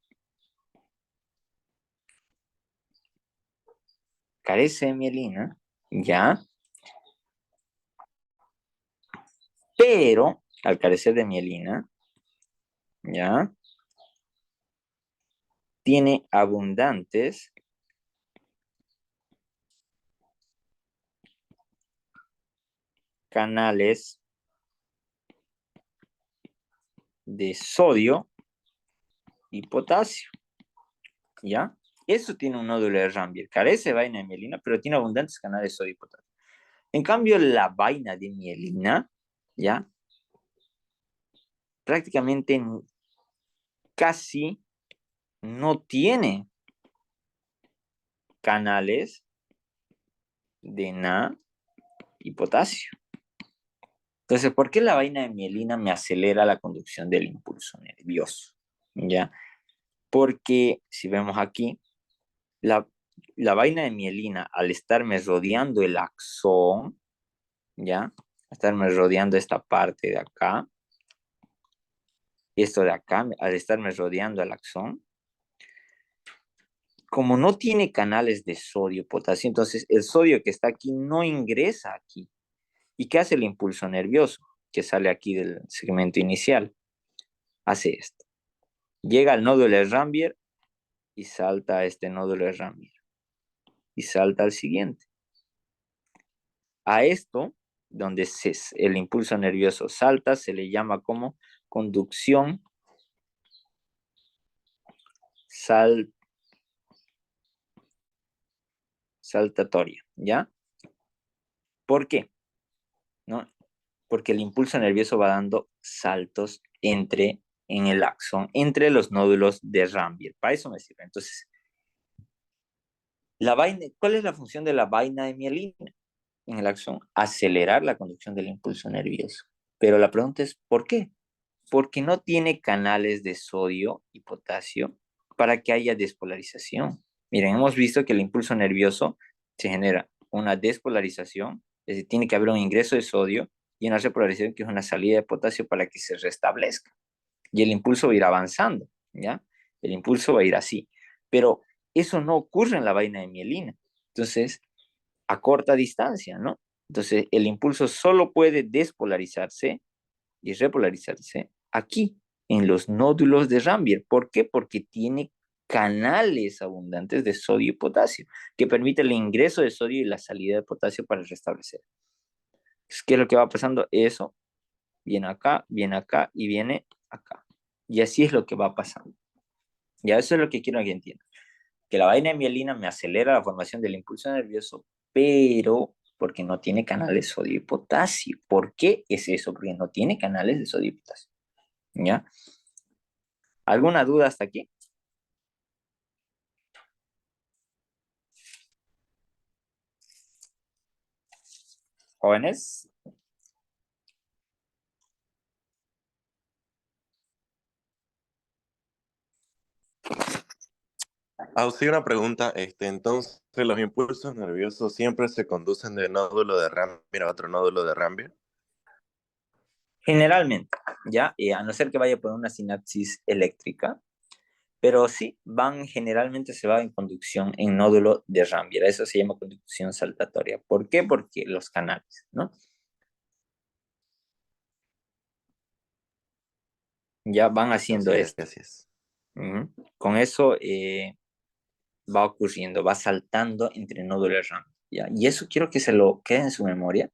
Carece de mielina, ¿ya? Pero, al carecer de mielina, ¿ya? Tiene abundantes canales de sodio y potasio, ¿ya? Eso tiene un nódulo de Rambier. Carece de vaina de mielina, pero tiene abundantes canales de sodio y potasio. En cambio, la vaina de mielina, ¿ya? Prácticamente casi no tiene canales de Na y potasio. Entonces, ¿por qué la vaina de mielina me acelera la conducción del impulso nervioso? ¿Ya? Porque si vemos aquí, la vaina de mielina, al estarme rodeando el axón, ¿ya? Estarme rodeando esta parte de acá, esto de acá, al estarme rodeando el axón, como no tiene canales de sodio, potasio, entonces el sodio que está aquí no ingresa aquí. ¿Y qué hace el impulso nervioso que sale aquí del segmento inicial? Hace esto. Llega al nódulo de Rambier y salta a este nódulo de Rambier. Y salta al siguiente. A esto, donde el impulso nervioso salta, se le llama como conducción saltatoria, ¿ya? ¿Por qué? ¿No? Porque el impulso nervioso va dando saltos en el axón, entre los nódulos de Rambier. Para eso me sirve. Entonces, ¿cuál es la función de la vaina de mielina en el axón? Acelerar la conducción del impulso nervioso. Pero la pregunta es, ¿por qué? Porque no tiene canales de sodio y potasio para que haya despolarización. Miren, hemos visto que el impulso nervioso se genera una despolarización, es decir, tiene que haber un ingreso de sodio y una repolarización que es una salida de potasio para que se restablezca. Y el impulso va a ir avanzando, ¿ya? El impulso va a ir así. Pero eso no ocurre en la vaina de mielina. Entonces, a corta distancia, ¿no? Entonces, el impulso solo puede despolarizarse y repolarizarse aquí, en los nódulos de Rambier. ¿Por qué? Porque tiene canales abundantes de sodio y potasio, que permiten el ingreso de sodio y la salida de potasio para restablecer. Entonces, ¿qué es lo que va pasando? Eso viene acá y viene acá. Y así es lo que va pasando. Ya eso es lo que quiero que entiendan. Que la vaina de mielina me acelera la formación del impulso nervioso, pero porque no tiene canales de sodio y potasio. ¿Por qué es eso? Porque no tiene canales de sodio y potasio. ¿Ya? ¿Alguna duda hasta aquí? Jóvenes. Sí, una pregunta. Entonces, ¿los impulsos nerviosos siempre se conducen de nódulo de Rambier a otro nódulo de Rambier? Generalmente, ¿ya? A no ser que vaya por una sinapsis eléctrica, pero sí, generalmente se va en conducción en nódulo de Rambier. Eso se llama conducción saltatoria. ¿Por qué? Porque los canales, ¿no? Ya van haciendo Así es, esto. así es. Con eso va ocurriendo, va saltando entre nódulos de Rambier, ¿ya? Y eso quiero que se lo quede en su memoria.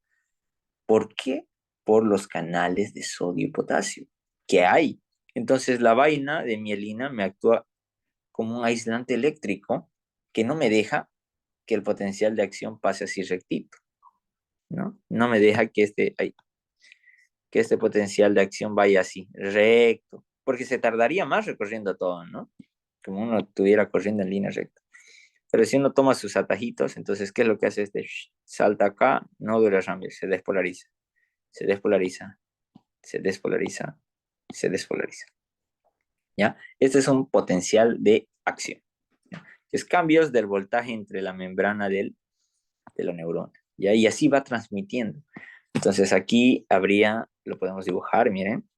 ¿Por qué? Por los canales de sodio y potasio que hay. Entonces la vaina de mielina me actúa como un aislante eléctrico que no me deja que el potencial de acción pase así rectito, ¿no? No me deja que este potencial de acción vaya así, recto, porque se tardaría más recorriendo todo, ¿no? Como uno estuviera corriendo en línea recta. Pero si uno toma sus atajitos, entonces, ¿qué es lo que hace este? Salta acá, no dura Rambier, se despolariza, se despolariza, se despolariza, se despolariza. ¿Ya? Este es un potencial de acción. ¿Ya? Es cambios del voltaje entre la membrana de la neurona. ¿Ya? Y así va transmitiendo. Entonces aquí lo podemos dibujar, miren,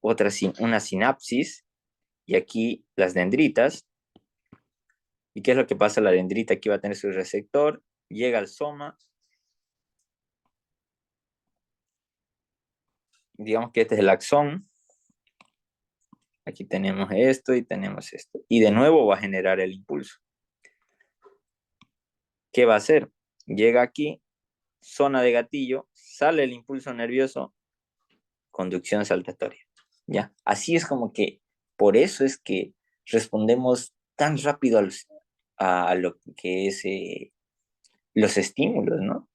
una sinapsis, y aquí las dendritas. ¿Y qué es lo que pasa? La dendrita aquí va a tener su receptor, llega al soma, digamos que este es el axón, aquí tenemos esto y tenemos esto, y de nuevo va a generar el impulso. ¿Qué va a hacer? Llega aquí, zona de gatillo, sale el impulso nervioso, conducción saltatoria. ¿Ya? Así es como que, por eso es que respondemos tan rápido a lo que es los estímulos, ¿no?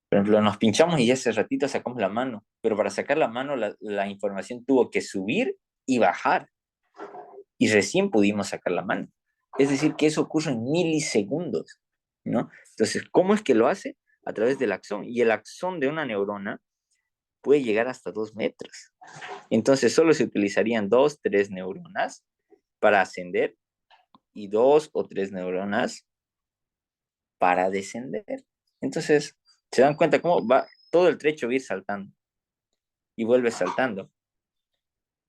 Por ejemplo, nos pinchamos y ya hace ratito sacamos la mano, pero para sacar la mano la información tuvo que subir y bajar, y recién pudimos sacar la mano. Es decir, que eso ocurre en milisegundos, ¿no? Entonces, ¿cómo es que lo hace? A través del axón. Y el axón de una neurona puede llegar hasta 2 metros. Entonces, solo se utilizarían 2, 3 neuronas para ascender y 2 o 3 neuronas para descender. Entonces, se dan cuenta cómo va todo el trecho va a ir saltando y vuelve saltando.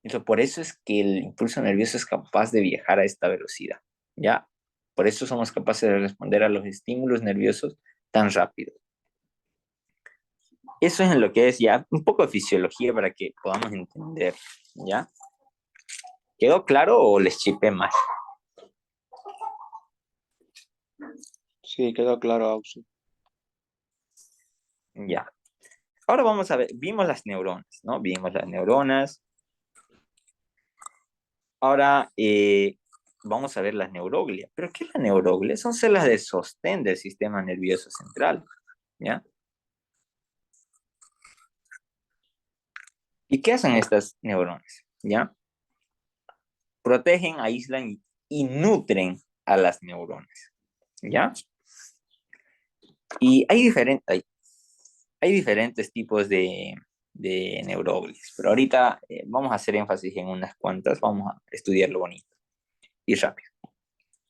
Entonces, por eso es que el impulso nervioso es capaz de viajar a esta velocidad, ¿ya? Por eso somos capaces de responder a los estímulos nerviosos tan rápido. Eso es en lo que es ya un poco de fisiología para que podamos entender, ¿ya? ¿Quedó claro o les chipé más? Sí, quedó claro, Auxi. Ya. Ahora vamos a ver, vimos las neuronas, ¿no? Vimos las neuronas. Ahora vamos a ver las neuroglias. ¿Pero qué es la neuroglia? Son células de sostén del sistema nervioso central, ¿ya? ¿Y qué hacen estas neuronas? ¿Ya? Protegen, aíslan y nutren a las neuronas, ¿ya? Y hay diferentes tipos de neuroglias, pero ahorita vamos a hacer énfasis en unas cuantas, vamos a estudiarlo bonito y rápido.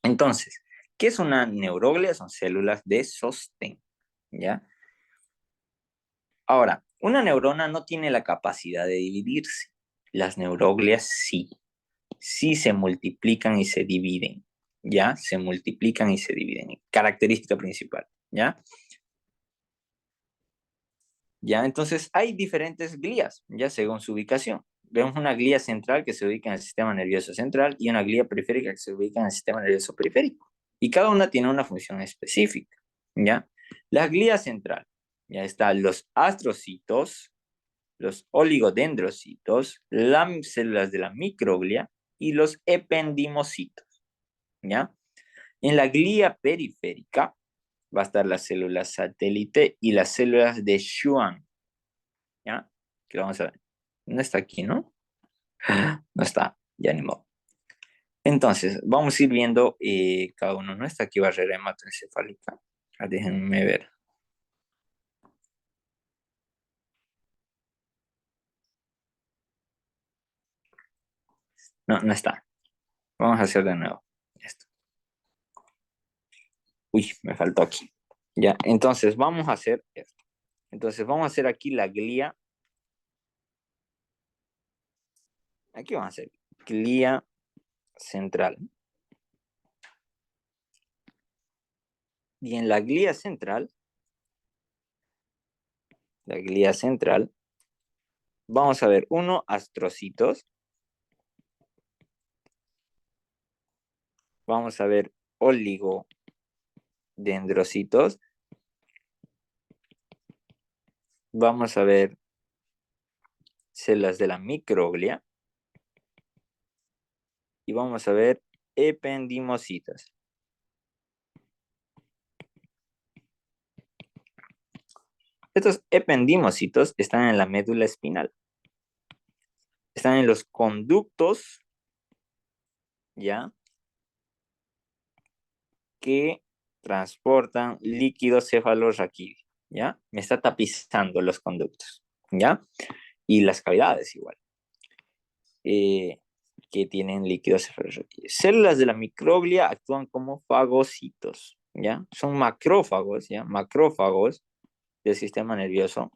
Entonces, ¿qué es una neuroglia? Son células de sostén, ¿ya? Ahora, una neurona no tiene la capacidad de dividirse. Las neuroglias sí se multiplican y se dividen, ¿ya? Se multiplican y se dividen. Característica principal, ¿ya? ¿Ya? Entonces, hay diferentes glías, ya según su ubicación. Vemos una glía central que se ubica en el sistema nervioso central y una glía periférica que se ubica en el sistema nervioso periférico. Y cada una tiene una función específica, ¿ya? La glía central, ya están los astrocitos, los oligodendrocitos, las células de la microglia y los ependimocitos, ¿ya? En la glía periférica va a estar las células satélite y las células de Schwann, ¿ya? Que vamos a ver. No está aquí, ¿no? No está, ya ni modo. Entonces, vamos a ir viendo cada uno. No está aquí barrera hematoencefálica. Déjenme ver. No, no está. Vamos a hacer de nuevo esto. Uy, me faltó aquí. Ya, entonces vamos a hacer esto. Entonces vamos a hacer aquí la glía. Aquí vamos a hacer glía central. Y en la glía central, vamos a ver astrocitos. Vamos a ver oligodendrocitos. Vamos a ver células de la microglia. Y vamos a ver ependimocitos. Estos ependimocitos están en la médula espinal. Están en los conductos, ¿ya? Que transportan líquido cefalorraquídeo, ¿ya? Me está tapizando los conductos, ¿ya? Y las cavidades igual, que tienen líquido cefalorraquídeo. Células de la microglia actúan como fagocitos, ¿ya? Son macrófagos, ¿ya? Macrófagos del sistema nervioso,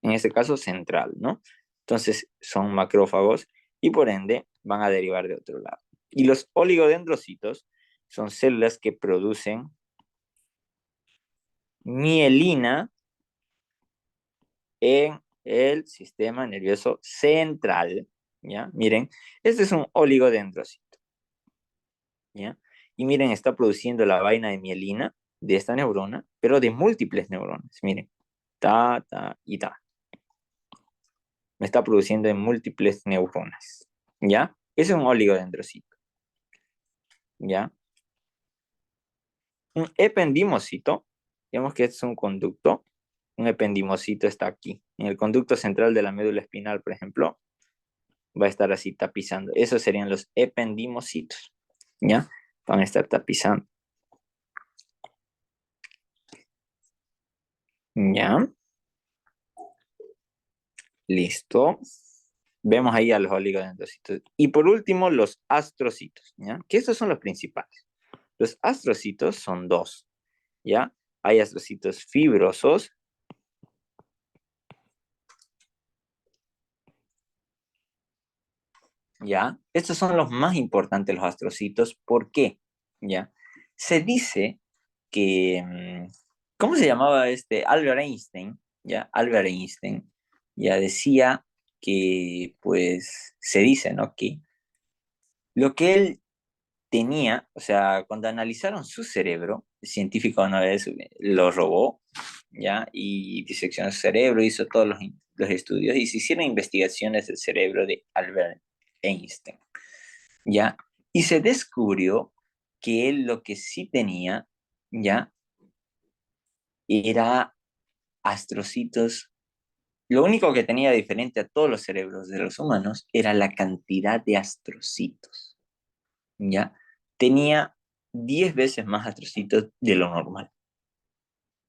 en este caso central, ¿no? Entonces son macrófagos y por ende van a derivar de otro lado. Y los oligodendrocitos son células que producen mielina en el sistema nervioso central, ¿ya? Miren, este es un oligodendrocito, ¿ya? Y miren, está produciendo la vaina de mielina de esta neurona, pero de múltiples neuronas, miren, ta, ta y ta. Me está produciendo en múltiples neuronas, ¿ya? Es un oligodendrocito, ¿ya? Un ependimocito, digamos que es un conducto, un ependimocito está aquí, en el conducto central de la médula espinal, por ejemplo, va a estar así tapizando. Esos serían los ependimocitos, ¿ya? Van a estar tapizando. ¿Ya? Listo. Vemos ahí a los oligodendrocitos. Y por último, los astrocitos, ¿ya? Que estos son los principales. Los astrocitos son dos, ¿ya? Hay astrocitos fibrosos. ¿Ya? Estos son los más importantes, los astrocitos. ¿Por qué? ¿Ya? Se dice que ¿Cómo se llamaba este? Albert Einstein, ya, Albert Einstein, ya decía que, pues, se dice, ¿no? Que lo que él tenía, o sea, cuando analizaron su cerebro, el científico no es, lo robó, ¿ya? Y diseccionó su cerebro, hizo todos los estudios y se hicieron investigaciones del cerebro de Albert Einstein, ¿ya? Y se descubrió que él lo que sí tenía, ¿ya? Era astrocitos. Lo único que tenía diferente a todos los cerebros de los humanos era la cantidad de astrocitos, ¿ya? Tenía 10 veces más astrocitos de lo normal,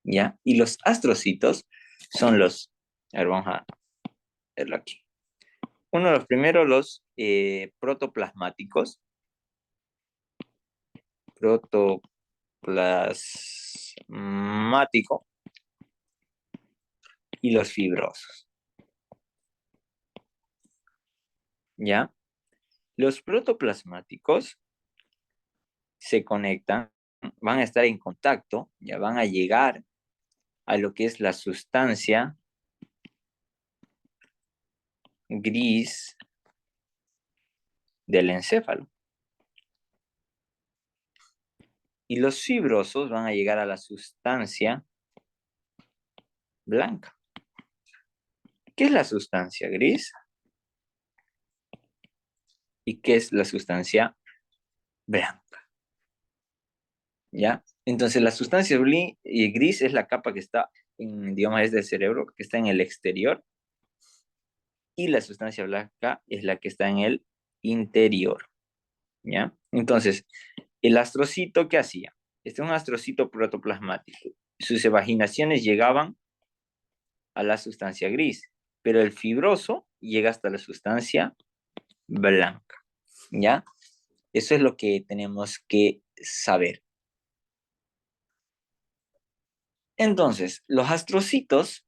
¿ya? Y los astrocitos son los, a ver, vamos a verlo aquí. Uno de los primeros, los protoplasmáticos, protoplasmático y los fibrosos, ¿ya? Los protoplasmáticos se conectan, van a estar en contacto, ya van a llegar a lo que es la sustancia gris del encéfalo. Y los fibrosos van a llegar a la sustancia blanca. ¿Qué es la sustancia gris? ¿Y qué es la sustancia blanca? ¿Ya? Entonces la sustancia gris es la capa que está, digamos, es del cerebro, que está en el exterior, y la sustancia blanca es la que está en el interior, ¿ya? Entonces, el astrocito, ¿qué hacía? Este es un astrocito protoplasmático. Sus evaginaciones llegaban a la sustancia gris, pero el fibroso llega hasta la sustancia blanca, ¿ya? Eso es lo que tenemos que saber. Entonces, los astrocitos,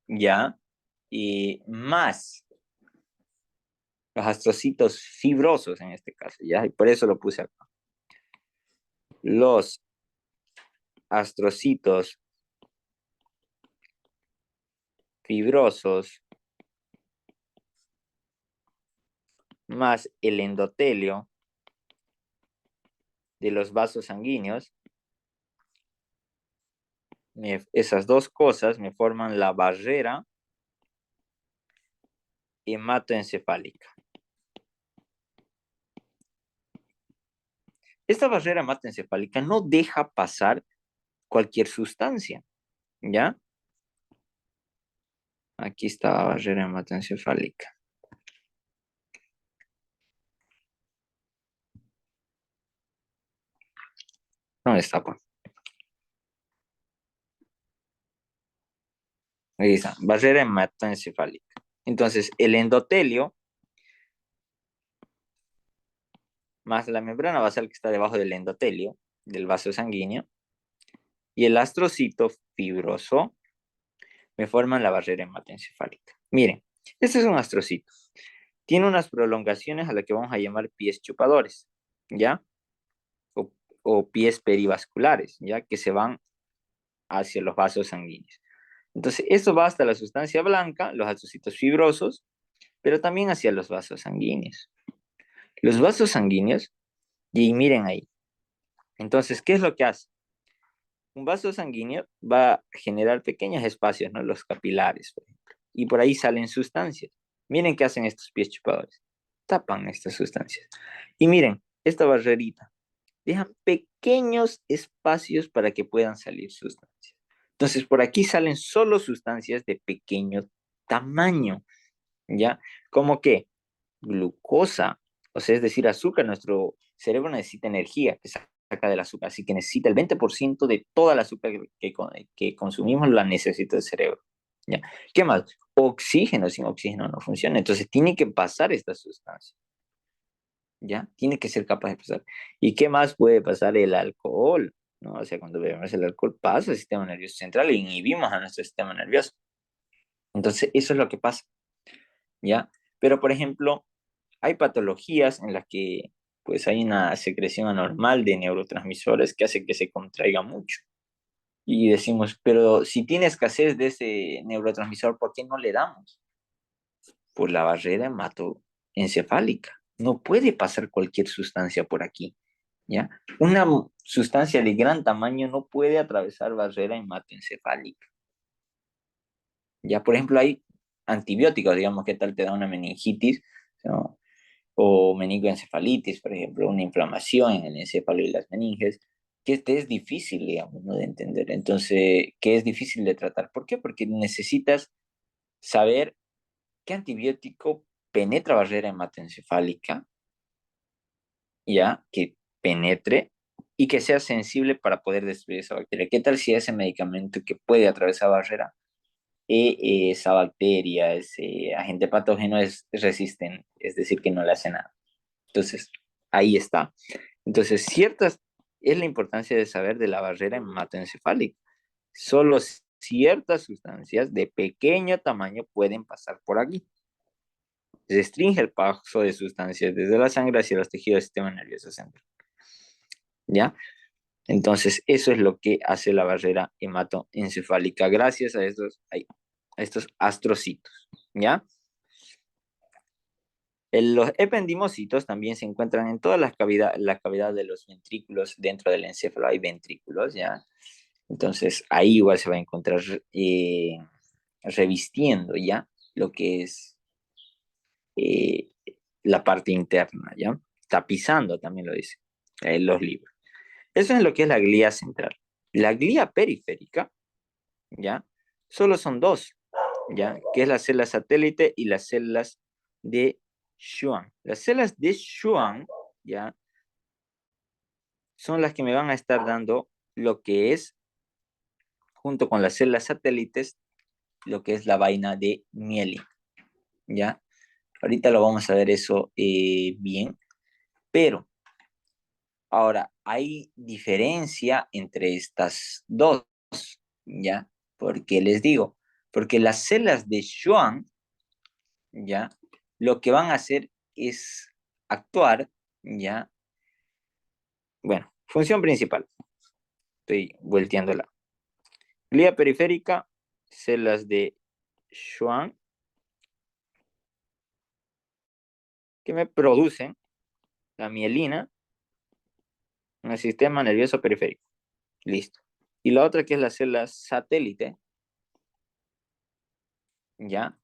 ¿ya? Y más los astrocitos fibrosos en este caso, ¿ya? Y por eso lo puse acá. Los astrocitos fibrosos más el endotelio de los vasos sanguíneos, esas dos cosas me forman la barrera hematoencefálica. Esta barrera hematoencefálica no deja pasar cualquier sustancia, ¿ya? Aquí está la barrera hematoencefálica. ¿Dónde está, pues? Ahí está, barrera hematoencefálica. Entonces, el endotelio más la membrana basal que está debajo del endotelio, del vaso sanguíneo, y el astrocito fibroso me forman la barrera hematoencefálica. Miren, este es un astrocito. Tiene unas prolongaciones a las que vamos a llamar pies chupadores, ¿ya? O pies perivasculares, ¿ya? Que se van hacia los vasos sanguíneos. Entonces, esto va hasta la sustancia blanca, los astrocitos fibrosos, pero también hacia los vasos sanguíneos. Los vasos sanguíneos, y miren ahí. Entonces, ¿qué es lo que hace? Un vaso sanguíneo va a generar pequeños espacios, ¿no? Los capilares, por ejemplo. Y por ahí salen sustancias. Miren qué hacen estos pies chupadores. Tapan estas sustancias. Y miren, esta barrerita. Dejan pequeños espacios para que puedan salir sustancias. Entonces, por aquí salen solo sustancias de pequeño tamaño, ¿ya? Como que glucosa, o sea, es decir, azúcar. Nuestro cerebro necesita energía que saca del azúcar, así que necesita el 20% de toda el azúcar que consumimos, la necesita el cerebro, ¿ya? ¿Qué más? Oxígeno, sin oxígeno no funciona, entonces tiene que pasar esta sustancia, ¿ya? Tiene que ser capaz de pasar. ¿Y qué más puede pasar? El alcohol, ¿no? O sea, cuando bebemos el alcohol pasa al sistema nervioso central e inhibimos a nuestro sistema nervioso. Entonces, eso es lo que pasa, ¿ya? Pero, por ejemplo, hay patologías en las que pues hay una secreción anormal de neurotransmisores que hace que se contraiga mucho, Y decimos, pero si tiene escasez de ese neurotransmisor, ¿por qué no le damos? Por la barrera hematoencefálica. No puede pasar cualquier sustancia por aquí, ¿ya? Una sustancia de gran tamaño no puede atravesar barrera hematoencefálica. Ya, por ejemplo, hay antibióticos, digamos, ¿qué tal te da una meningitis, ¿no? O meningoencefalitis, por ejemplo, una inflamación en el encéfalo y las meninges, que este es difícil, digamos, ¿no? De entender. Entonces, ¿qué es difícil de tratar? ¿Por qué? Porque necesitas saber qué antibiótico penetra barrera hematoencefálica, ya, que penetre y que sea sensible para poder destruir esa bacteria. ¿Qué tal si ese medicamento que puede atravesar barrera, esa bacteria, ese agente patógeno es resistente, es decir, que no le hace nada? Entonces, ahí está. Entonces, es la importancia de saber de la barrera hematoencefálica. Solo ciertas sustancias de pequeño tamaño pueden pasar por aquí. Restringe el paso de sustancias desde la sangre hacia los tejidos del sistema nervioso central. ¿Ya? Entonces, eso es lo que hace la barrera hematoencefálica gracias a estos astrocitos. ¿Ya? Los ependimocitos también se encuentran en todas la cavidad de los ventrículos. Dentro del encéfalo hay ventrículos, ¿ya? Entonces, ahí igual se va a encontrar revistiendo, ¿ya? Lo que es eh, la parte interna, ¿ya? Tapizando, también lo dice los libros. Eso es lo que es la glía central. La glía periférica, ¿ya? Solo son dos, ¿ya? Que es la célula satélite y las células de Schwann. Las células de Schwann, ¿ya? Son las que me van a estar dando lo que es, junto con las células satélites, lo que es la vaina de mielina, ¿ya? Ahorita lo vamos a ver eso bien, pero ahora hay diferencia entre estas dos, ¿ya? Porque les digo, porque las células de Schwann, ¿ya? Lo que van a hacer es actuar, ¿ya? Bueno, función principal. Estoy volteándola. Glía periférica, células de Schwann, que me producen la mielina en el sistema nervioso periférico. Listo. Y la otra que es la célula satélite, ¿ya?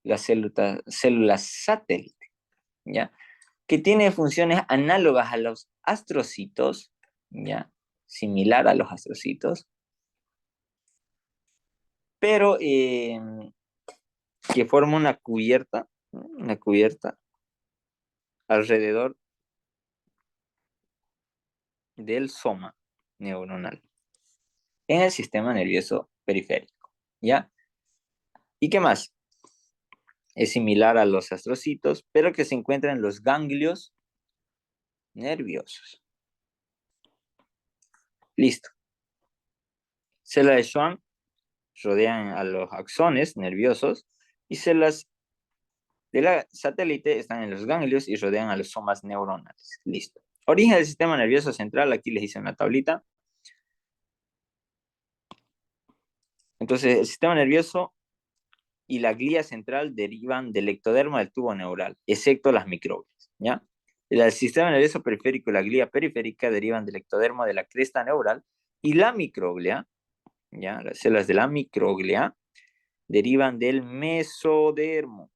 La célula satélite, ¿ya? Que tiene funciones análogas a los astrocitos, ¿ya? Similar a los astrocitos, pero que forma una cubierta, ¿no? Una cubierta alrededor del soma neuronal en el sistema nervioso periférico, ¿ya? ¿Y qué más? Es similar a los astrocitos, pero que se encuentra en los ganglios nerviosos. Listo. Células de Schwann rodean a los axones nerviosos y células de la satélite están en los ganglios y rodean a los somas neuronales. Listo. Origen del sistema nervioso central, aquí les hice una tablita. Entonces, el sistema nervioso y la glía central derivan del ectodermo del tubo neural, excepto las microglias, ¿ya? El sistema nervioso periférico y la glía periférica derivan del ectodermo de la cresta neural y la microglia, ¿ya? Las células de la microglia derivan del mesodermo,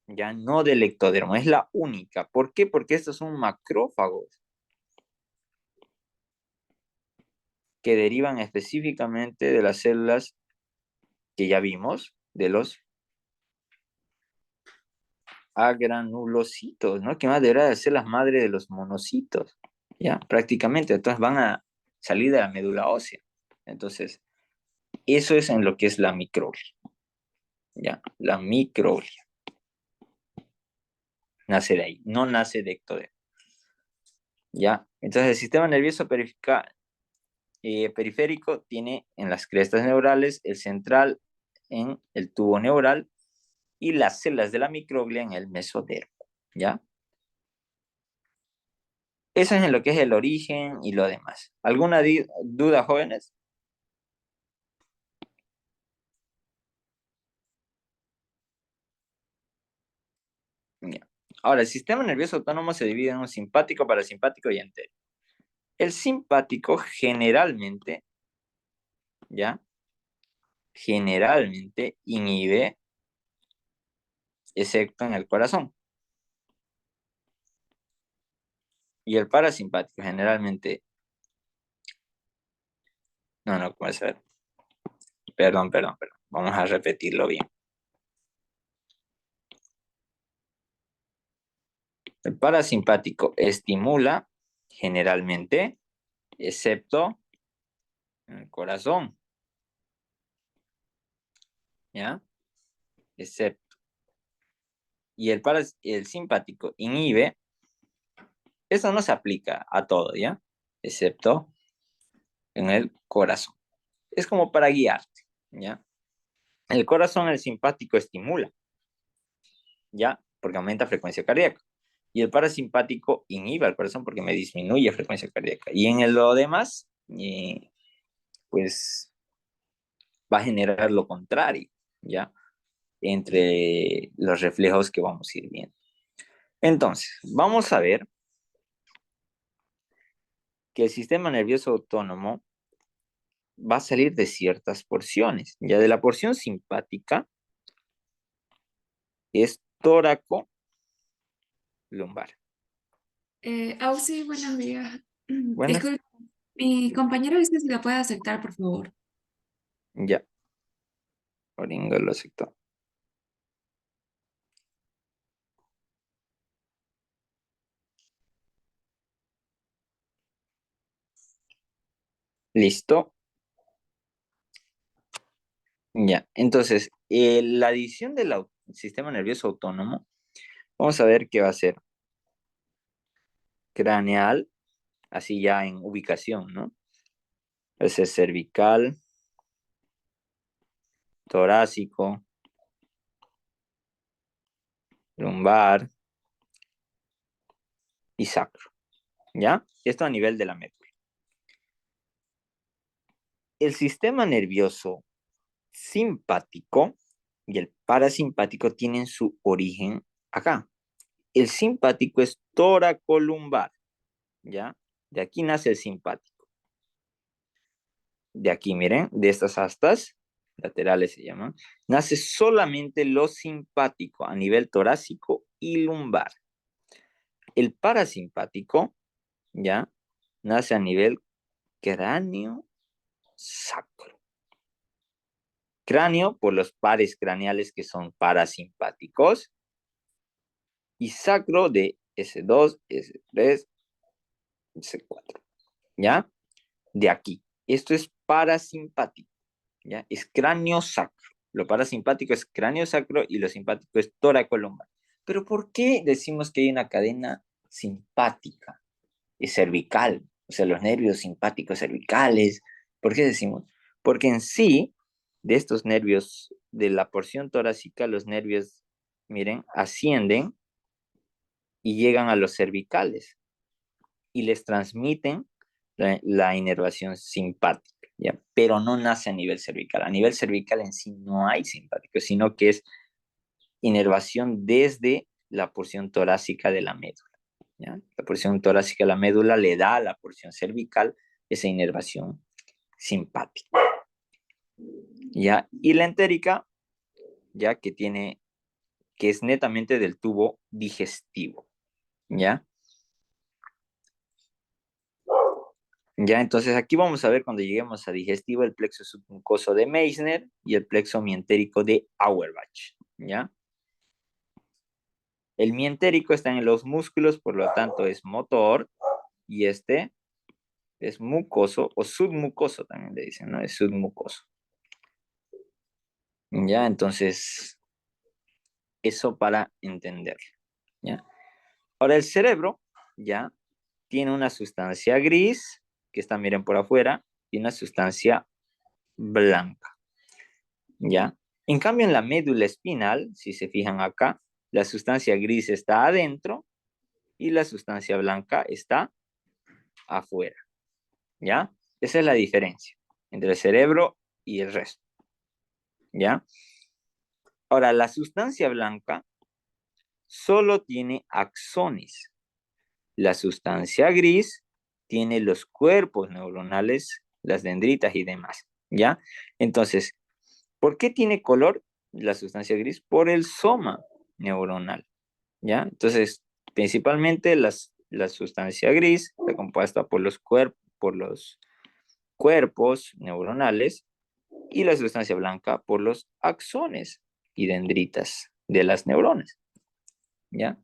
ya no del ectodermo, es la única. ¿Por qué? Porque estos son macrófagos que derivan específicamente de las células que ya vimos, de los agranulocitos, ¿no? Que más debería de ser las madres de los monocitos, ¿ya? Prácticamente, entonces van a salir de la médula ósea. Entonces, eso es en lo que es la microglia, ¿ya? La microglia. Nace de ahí, no nace de ectodermo, ¿ya? Entonces, el sistema nervioso periférico tiene en las crestas neurales, el central en el tubo neural y las células de la microglia en el mesodermo, ¿ya? Eso es en lo que es el origen y lo demás. ¿Alguna duda, jóvenes? Ya. Ahora, el sistema nervioso autónomo se divide en un simpático, parasimpático y entérico. El simpático generalmente, ¿ya? Generalmente inhibe, excepto en el corazón. Y el parasimpático generalmente... No, ¿cómo es? Perdón. Vamos a repetirlo bien. El parasimpático estimula generalmente, excepto en el corazón, ¿ya? Excepto. Y el simpático inhibe, eso no se aplica a todo, ¿ya? Excepto en el corazón. Es como para guiarte, ¿ya? El corazón, el simpático estimula, ¿ya? Porque aumenta frecuencia cardíaca. Y el parasimpático inhibe al corazón porque me disminuye frecuencia cardíaca. Y en lo demás, pues va a generar lo contrario, ¿ya? Entre los reflejos que vamos a ir viendo. Entonces, vamos a ver que el sistema nervioso autónomo va a salir de ciertas porciones. Ya de la porción simpática es tóraco lumbar. Auxi, buenos días. Buenas, Disculpe, mi compañero dice si la puede aceptar, por favor. ya, Oringa lo aceptó. Listo. Ya, entonces, la adición del sistema nervioso autónomo, vamos a ver qué va a ser craneal, así ya en ubicación, ¿no? Va a ser cervical, torácico, lumbar y sacro, ¿ya? Esto a nivel de la médula. El sistema nervioso simpático y el parasimpático tienen su origen acá. El simpático es toracolumbar, ¿ya? De aquí nace el simpático. De aquí, miren, de estas astas laterales se llaman, nace solamente lo simpático a nivel torácico y lumbar. El parasimpático, ¿ya? Nace a nivel cráneo sacro. Cráneo por los pares craneales que son parasimpáticos y sacro de S2, S3, S4, ¿ya? De aquí. Esto es parasimpático, ¿ya? Es cráneo sacro. Lo parasimpático es cráneo sacro y lo simpático es tóraco-lumbar. Pero ¿por qué decimos que hay una cadena simpática y cervical? O sea, los nervios simpáticos cervicales. ¿Por qué decimos? Porque en sí, de estos nervios de la porción torácica, los nervios, miren, ascienden y llegan a los cervicales y les transmiten la inervación simpática, ¿ya? Pero no nace a nivel cervical. A nivel cervical en sí no hay simpático, sino que es inervación desde la porción torácica de la médula, ¿ya? La porción torácica de la médula le da a la porción cervical esa inervación simpática, ¿ya? Y la entérica, ya que es netamente del tubo digestivo, ¿ya? Ya, entonces aquí vamos a ver cuando lleguemos a digestivo el plexo submucoso de Meissner y el plexo mientérico de Auerbach, ¿ya? El mientérico está en los músculos, por lo tanto es motor, y este es mucoso o submucoso también le dicen, ¿no? Es submucoso. Ya, entonces, eso para entender, ¿ya? Ahora el cerebro, ¿ya? Tiene una sustancia gris, que está, miren por afuera, y una sustancia blanca, ¿ya? En cambio, en la médula espinal, si se fijan acá, la sustancia gris está adentro y la sustancia blanca está afuera, ¿ya? Esa es la diferencia entre el cerebro y el resto, ¿ya? Ahora, la sustancia blanca solo tiene axones. La sustancia gris tiene los cuerpos neuronales, las dendritas y demás, ¿ya? Entonces, ¿por qué tiene color la sustancia gris? Por el soma neuronal, ¿ya? Entonces, principalmente la sustancia gris está compuesta por por los cuerpos neuronales y la sustancia blanca por los axones y dendritas de las neuronas, ¿ya?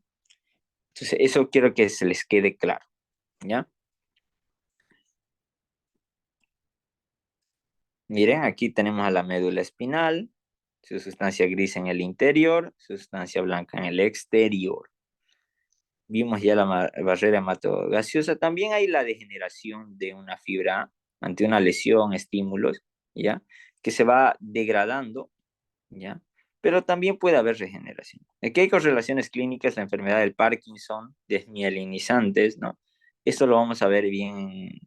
Entonces, eso quiero que se les quede claro, ¿ya? Miren, aquí tenemos a la médula espinal, su sustancia gris en el interior, su sustancia blanca en el exterior. Vimos ya la barrera hematogaseosa. También hay la degeneración de una fibra ante una lesión, estímulos, ¿ya? Que se va degradando, ¿ya? Pero también puede haber regeneración. Aquí hay correlaciones clínicas, la enfermedad del Parkinson, desmielinizantes, ¿no? Esto lo vamos a ver bien,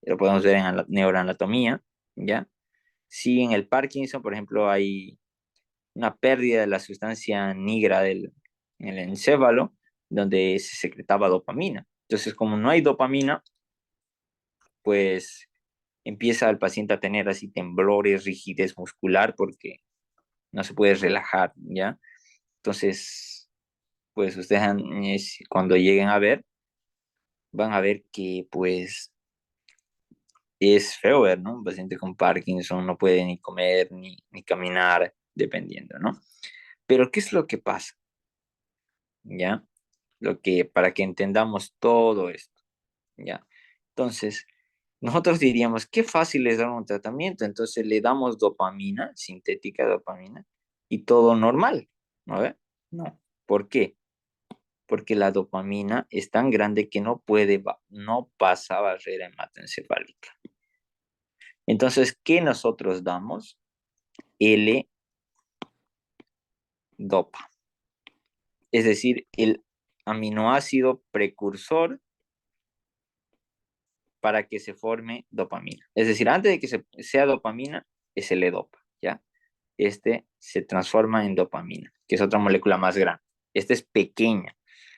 lo podemos ver en la neuroanatomía, ¿ya? Si en el Parkinson, por ejemplo, hay una pérdida de la sustancia negra en el encéfalo, donde se secretaba dopamina. Entonces, como no hay dopamina, pues empieza el paciente a tener así temblores, rigidez muscular, porque no se puede relajar, ¿ya? Entonces, pues ustedes cuando lleguen a ver, van a ver que pues es feo ver, ¿no? Un paciente con Parkinson no puede ni comer ni caminar, dependiendo, ¿no? Pero ¿qué es lo que pasa? ¿Ya? Para que entendamos todo esto, ¿ya? Entonces, nosotros diríamos, qué fácil es dar un tratamiento, entonces le damos dopamina, sintética dopamina, y todo normal, ¿no ve? No. ¿Por qué? Porque la dopamina es tan grande que no pasa barrera hematoencefálica. Entonces, ¿qué nosotros damos? L-dopa, es decir, el aminoácido precursor para que se forme dopamina. Es decir, antes de que sea dopamina, es el L-dopa, ¿ya? Este se transforma en dopamina, que es otra molécula más grande. Esta es pequeña.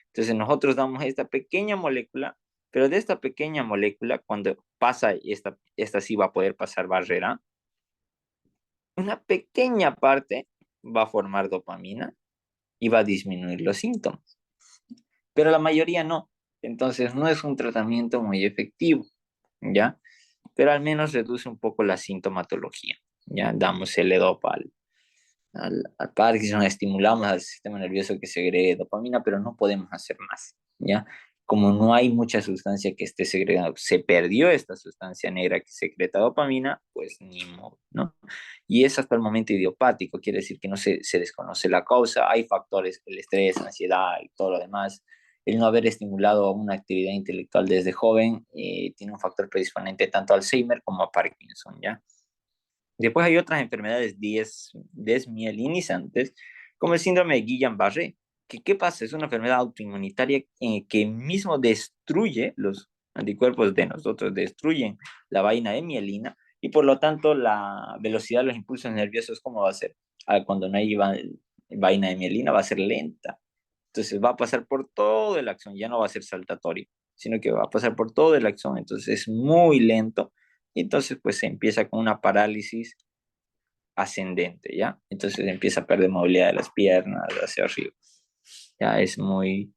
Entonces nosotros damos esta pequeña molécula, pero de esta pequeña molécula, cuando pasa, esta sí va a poder pasar barrera, una pequeña parte va a formar dopamina y va a disminuir los síntomas, pero la mayoría no. Entonces no es un tratamiento muy efectivo, ¿ya? Pero al menos reduce un poco la sintomatología, ¿ya? Damos L-dopa al Parkinson, estimulamos al sistema nervioso que segregue dopamina, pero no podemos hacer más, ¿ya? Como no hay mucha sustancia que esté segregando, se perdió esta sustancia negra que secreta dopamina, pues ni modo, ¿no? Y es hasta el momento idiopático, quiere decir que no se desconoce la causa, hay factores, el estrés, la ansiedad y todo lo demás. El no haber estimulado una actividad intelectual desde joven tiene un factor predisponente tanto a Alzheimer como a Parkinson, ¿ya? Después hay otras enfermedades desmielinizantes, como el síndrome de Guillain-Barré. ¿Qué pasa? Es una enfermedad autoinmunitaria que mismo destruye los anticuerpos de nosotros, destruyen la vaina de mielina y por lo tanto la velocidad de los impulsos nerviosos, ¿cómo va a ser? Cuando no hay vaina de mielina va a ser lenta. Entonces va a pasar por todo el axón, ya no va a ser saltatorio, sino que va a pasar por todo el axón, entonces es muy lento y entonces pues se empieza con una parálisis ascendente, ¿ya? Entonces empieza a perder movilidad de las piernas hacia arriba. Ya es muy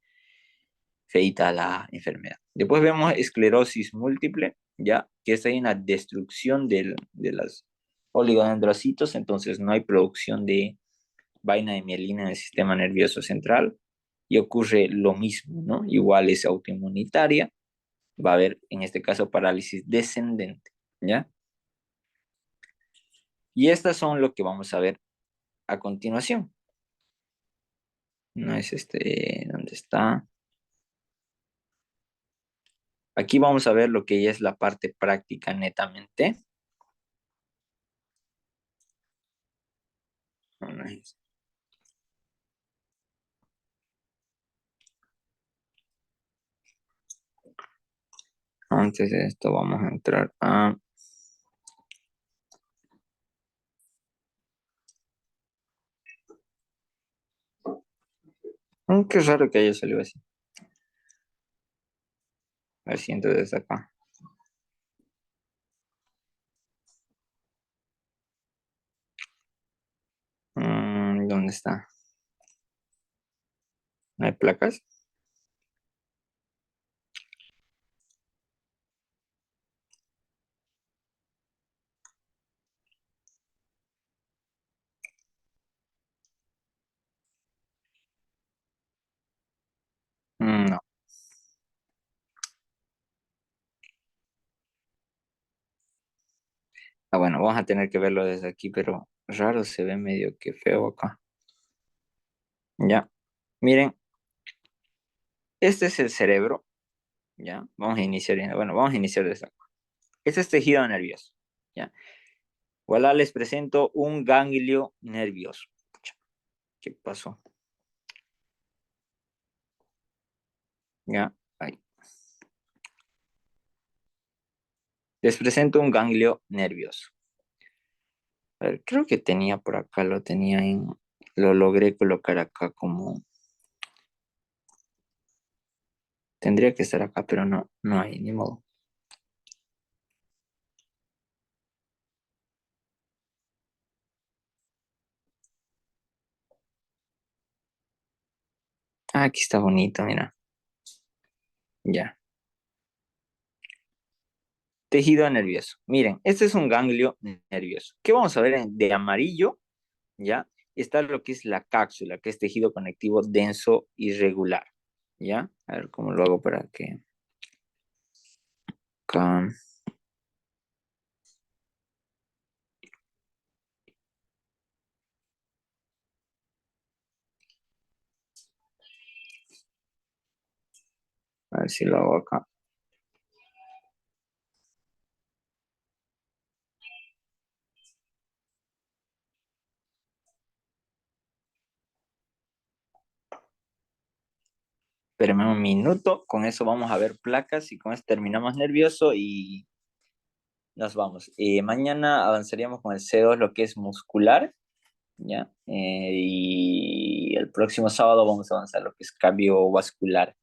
feita la enfermedad. Después vemos esclerosis múltiple, ¿ya? Que es ahí una destrucción de los oligodendrocitos, entonces no hay producción de vaina de mielina en el sistema nervioso central y ocurre lo mismo, ¿no? Igual es autoinmunitaria, va a haber en este caso parálisis descendente, ¿ya? Y estas son lo que vamos a ver a continuación. No es ¿dónde está? Aquí vamos a ver lo que ya es la parte práctica netamente. No es- Antes de esto vamos a entrar a... Qué raro que haya salido así. A ver si entro desde acá. ¿Dónde está? ¿No hay placas? No. Ah, bueno, vamos a tener que verlo desde aquí, pero raro, se ve medio que feo acá. Ya. Miren, este es el cerebro. Ya. Vamos a iniciar. Bueno, vamos a iniciar desde acá. Este es tejido nervioso. Ya. Voilà, les presento un ganglio nervioso. Pucha, ¿qué pasó? Ya. Ahí. Les presento un ganglio nervioso. A ver, creo que tenía por acá, lo tenía en... Lo logré colocar acá como... Tendría que estar acá, pero no, no hay, ni modo. Ah, aquí está bonito, mira. Ya. Tejido nervioso. Miren, este es un ganglio nervioso. ¿Qué vamos a ver de amarillo? ¿Ya? Está lo que es la cápsula, que es tejido conectivo denso irregular. ¿Ya? A ver cómo lo hago para que... Acá. A ver si lo hago acá. Espérenme un minuto. Con eso vamos a ver placas y con eso terminamos nervioso y nos vamos. Mañana avanzaríamos con el C2, lo que es muscular. ¿Ya? Y el próximo sábado vamos a avanzar lo que es cardiovascular.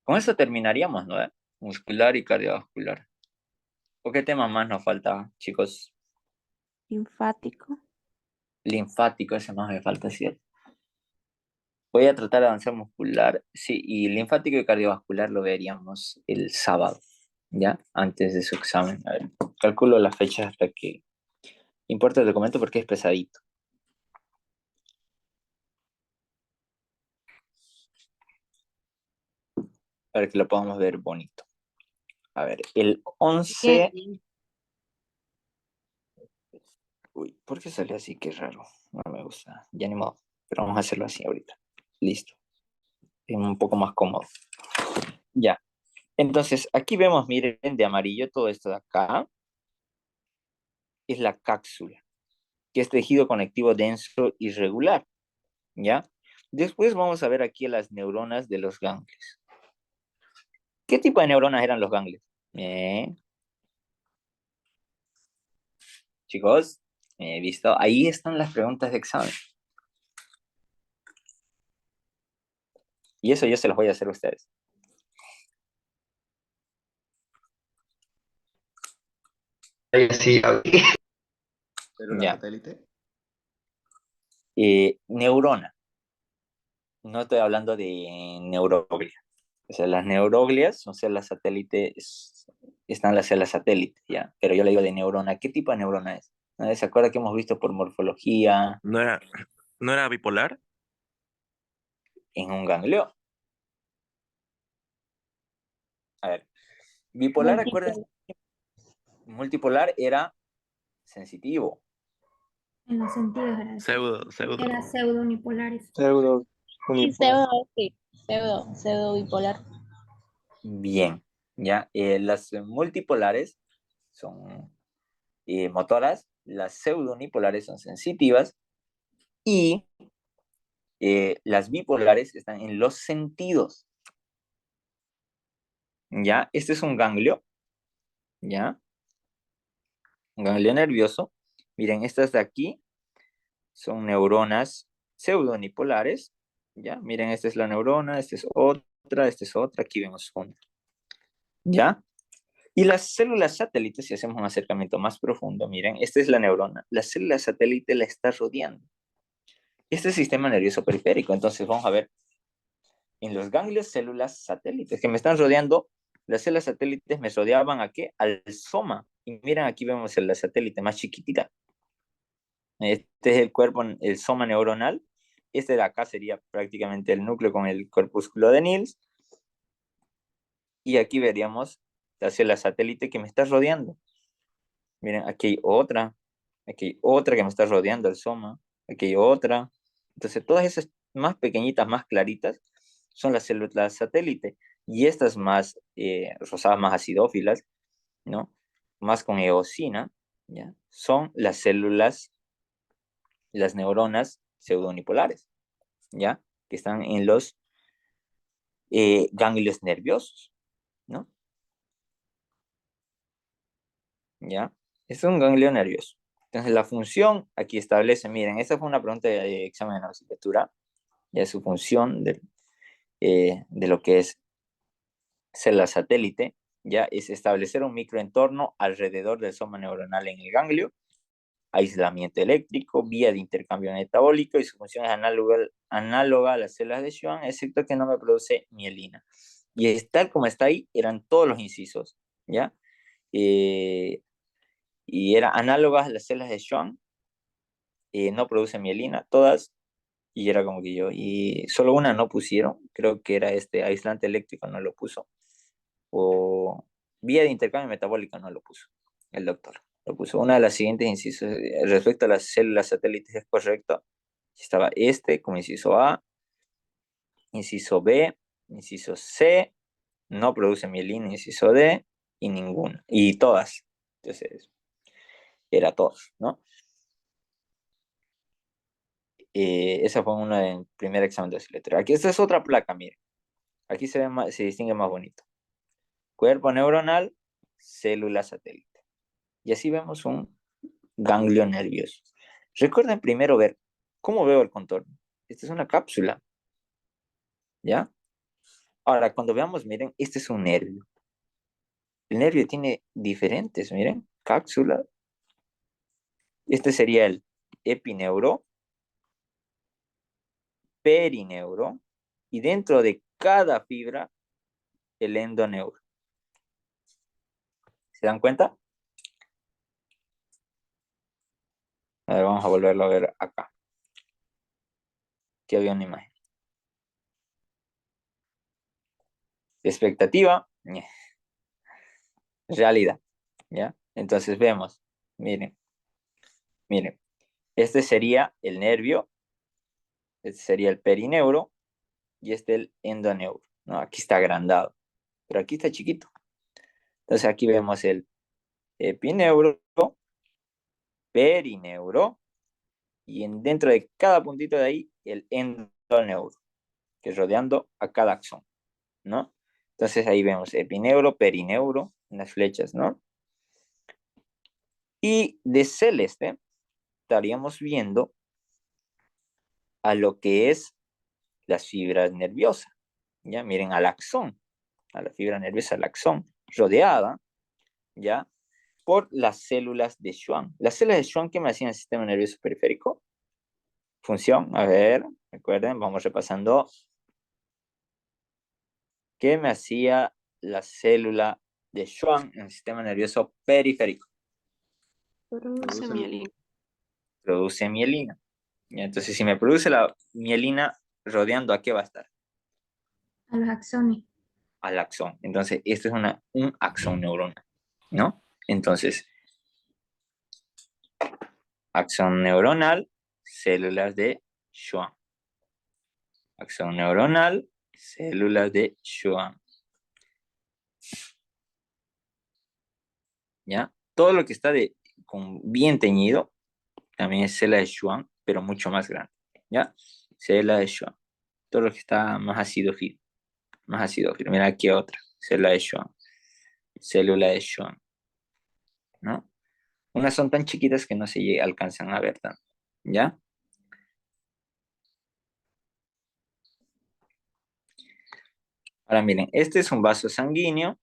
Con eso terminaríamos, ¿no? Muscular y cardiovascular. ¿O qué tema más nos falta, chicos? Linfático. Linfático, ese más me falta, ¿cierto? Voy a tratar de avanzar muscular, sí, y linfático y cardiovascular lo veríamos el sábado, ¿ya? Antes de su examen. A ver, calculo las fechas hasta que importa el documento porque es pesadito. Para que lo podamos ver bonito. A ver, el 11... Uy, ¿por qué salió así? Qué raro. No me gusta. Ya ni modo. Pero vamos a hacerlo así ahorita. Listo. Es un poco más cómodo. Ya. Entonces, aquí vemos, miren, de amarillo todo esto de acá. Es la cápsula, que es tejido conectivo denso irregular. ¿Ya? Después vamos a ver aquí las neuronas de los ganglios. ¿Qué tipo de neuronas eran los ganglios? Chicos, visto. Ahí están las preguntas de examen. Y eso yo se los voy a hacer a ustedes. Sí, ¿Pero la Ya. satélite? Neurona. No estoy hablando de neuroglia. O sea, las neuroglias son células satélites, están las células satélites, ¿ya? Pero yo le digo de neurona. ¿Qué tipo de neurona es? ¿No? ¿Se acuerda que hemos visto por morfología ¿No era bipolar? en un ganglio? A ver, bipolar, acuérdense, multipolar era sensitivo. En los sentidos era, Pseudo. era pseudo unipolares. Pseudo Sí, unipolar. pseudo bipolar. Bien, ¿ya? Las multipolares son motoras, las pseudounipolares son sensitivas y las bipolares están en los sentidos. ¿ya? Este es un ganglio, ¿ya? Un ganglio nervioso. Miren, estas de aquí son neuronas pseudonipolares, ¿ya? Miren, esta es la neurona, esta es otra, aquí vemos una, ¿ya? Y las células satélites, si hacemos un acercamiento más profundo, miren, esta es la neurona, la célula satélite la está rodeando. Este es el sistema nervioso periférico, entonces vamos a ver en los ganglios células satélites que me están rodeando. Las células satélites me rodeaban ¿a qué? Al soma. Y miren, aquí vemos la satélite más chiquitita. Este es el cuerpo, el soma neuronal. Este de acá sería prácticamente el núcleo con el corpúsculo de Nils. Y aquí veríamos la célula satélite que me está rodeando. Miren, aquí hay otra que me está rodeando el soma. Aquí hay otra. Entonces, todas esas más pequeñitas, más claritas, son las células satélite. Y estas más rosadas, más acidófilas, ¿no? Más con eosina, ¿ya? Son las células, las neuronas pseudonipolares, ¿ya? Que están en los ganglios nerviosos, ¿no? ¿Ya? Es un ganglio nervioso. Entonces, la función aquí establece, miren, esta fue una pregunta de examen de asignatura, ya su función de lo que es célula satélite, ya es establecer un microentorno alrededor del soma neuronal en el ganglio, aislamiento eléctrico, vía de intercambio metabólico, y su función es análoga a las células de Schwann, excepto que no me produce mielina. Y es tal como está ahí, eran todos los incisos, ¿ya? Y eran análogas a las células de Schwann, no produce mielina, todas, y era como que yo, y solo una no pusieron, creo que era este aislante eléctrico, no lo puso, o vía de intercambio metabólico no lo puso, el doctor. Lo puso. Una de las siguientes incisos respecto a las células satélites es correcto. Estaba este como inciso A, inciso B, inciso C, no produce mielina, inciso D, y ninguna. Y todas. Entonces, era todos, ¿no? Esa fue una del primer examen de oscilatorio. Aquí esta es otra placa, miren. Aquí se ve más, se distingue más bonito. Cuerpo neuronal, célula satélite. Y así vemos un ganglio nervioso. Recuerden primero ver cómo veo el contorno. Esta es una cápsula, ¿ya? Ahora, cuando veamos, miren, este es un nervio. El nervio tiene diferentes, miren, cápsula. Este sería el epineuro, perineuro, y dentro de cada fibra, el endoneuro. ¿Se dan cuenta? A ver, vamos a volverlo a ver acá. Aquí había una imagen. Expectativa, realidad, ¿ya? Entonces vemos, miren, miren, este sería el nervio, este sería el perineuro, y este el endoneuro, ¿no? Aquí está agrandado, pero aquí está chiquito. Entonces aquí vemos el epineuro, perineuro, y dentro de cada puntito de ahí, el endoneuro, que es rodeando a cada axón, ¿no? Entonces ahí vemos epineuro, perineuro, en las flechas, ¿no? Y de celeste estaríamos viendo a lo que es las fibras nerviosas, ¿ya? Miren, al axón, a la fibra nerviosa, al axón, rodeada, ¿ya? Por las células de Schwann. Las células de Schwann, ¿qué me hacían el sistema nervioso periférico? Función, a ver, recuerden, vamos repasando. ¿Qué me hacía la célula de Schwann en el sistema nervioso periférico? Produce mielina. Produce mielina. ¿Ya? Entonces, si me produce la mielina, rodeando, ¿a qué va a estar? A los axones. Al axón. Entonces, esto es un axón neuronal, ¿no? Entonces, axón neuronal, células de Schwann. Axón neuronal, células de Schwann. ¿Ya? Todo lo que está bien teñido también es célula de Schwann, pero mucho más grande. ¿Ya? Célula de Schwann. Todo lo que está más ácido filo. Más ácido filo. Mira aquí otra. célula de Schwann, célula de Schwann, ¿no? Unas son tan chiquitas que no se alcanzan a ver tanto, ¿ya? Ahora miren, este es un vaso sanguíneo.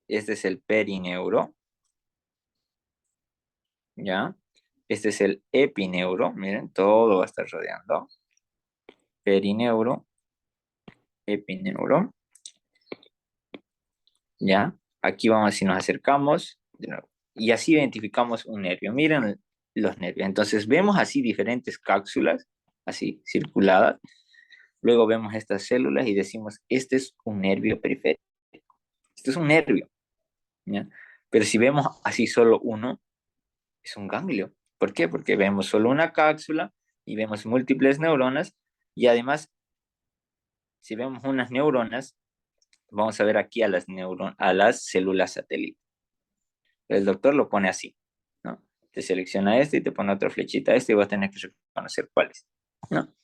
Este es el perineuro, ¿ya? Este es el epineuro, miren, todo va a estar rodeando. Perineuro, epineuro, ¿ya? Aquí vamos, si nos acercamos, de nuevo, y así identificamos un nervio. Miren los nervios. Entonces vemos así diferentes cápsulas, así circuladas. Luego vemos estas células y decimos, este es un nervio periférico. Este es un nervio, ¿ya? Pero si vemos así solo uno, es un ganglio. ¿Por qué? Porque vemos solo una cápsula y vemos múltiples neuronas y además, si vemos unas neuronas, vamos a ver aquí a las células satélite. El doctor lo pone así, ¿no? Te selecciona este y te pone otra flechita a este y vas a tener que reconocer cuáles, ¿no?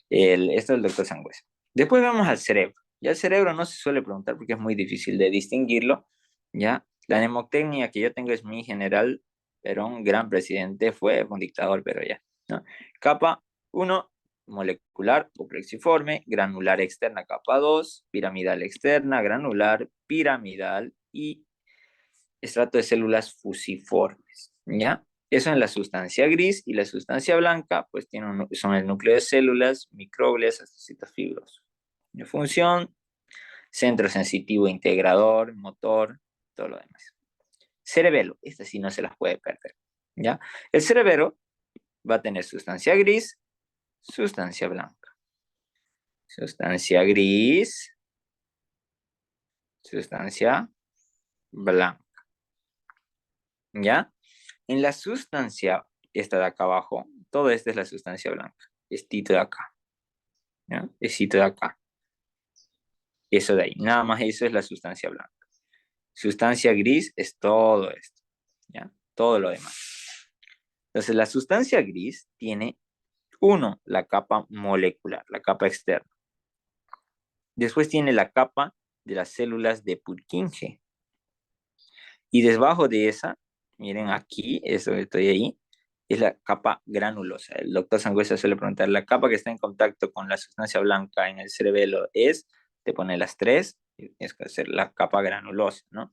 Esto es el doctor Sangüesa. Después vamos al cerebro. Ya el cerebro no se suele preguntar porque es muy difícil de distinguirlo, ¿ya? La mnemotecnia que yo tengo es mi general Perón, gran presidente, fue un dictador, pero ya, ¿no? Capa 1, molecular o plexiforme, granular externa, capa 2, piramidal externa, granular, piramidal y estrato de células fusiformes, ¿ya? Eso en la sustancia gris y la sustancia blanca, pues son el núcleo de células, microglias, astocitos fibrosos. De función, centro sensitivo integrador, motor, todo lo demás. Cerebelo, esta sí no se las puede perder, ¿ya? El cerebelo va a tener sustancia gris, sustancia blanca. Sustancia gris, sustancia blanca, ¿ya? En la sustancia, esta de acá abajo, todo esto es la sustancia blanca. Estito de acá, ¿ya? Estito de acá. Eso de ahí, nada más eso es la sustancia blanca. Sustancia gris es todo esto, ¿ya? Todo lo demás. Entonces, la sustancia gris tiene, uno, la capa molecular, la capa externa. Después tiene la capa de las células de Purkinje. Y debajo de esa, miren aquí, eso que estoy ahí, es la capa granulosa. El doctor Sangüesa suele preguntar, la capa que está en contacto con la sustancia blanca en el cerebelo te pone las tres, es que hacer la capa granulosa, ¿no?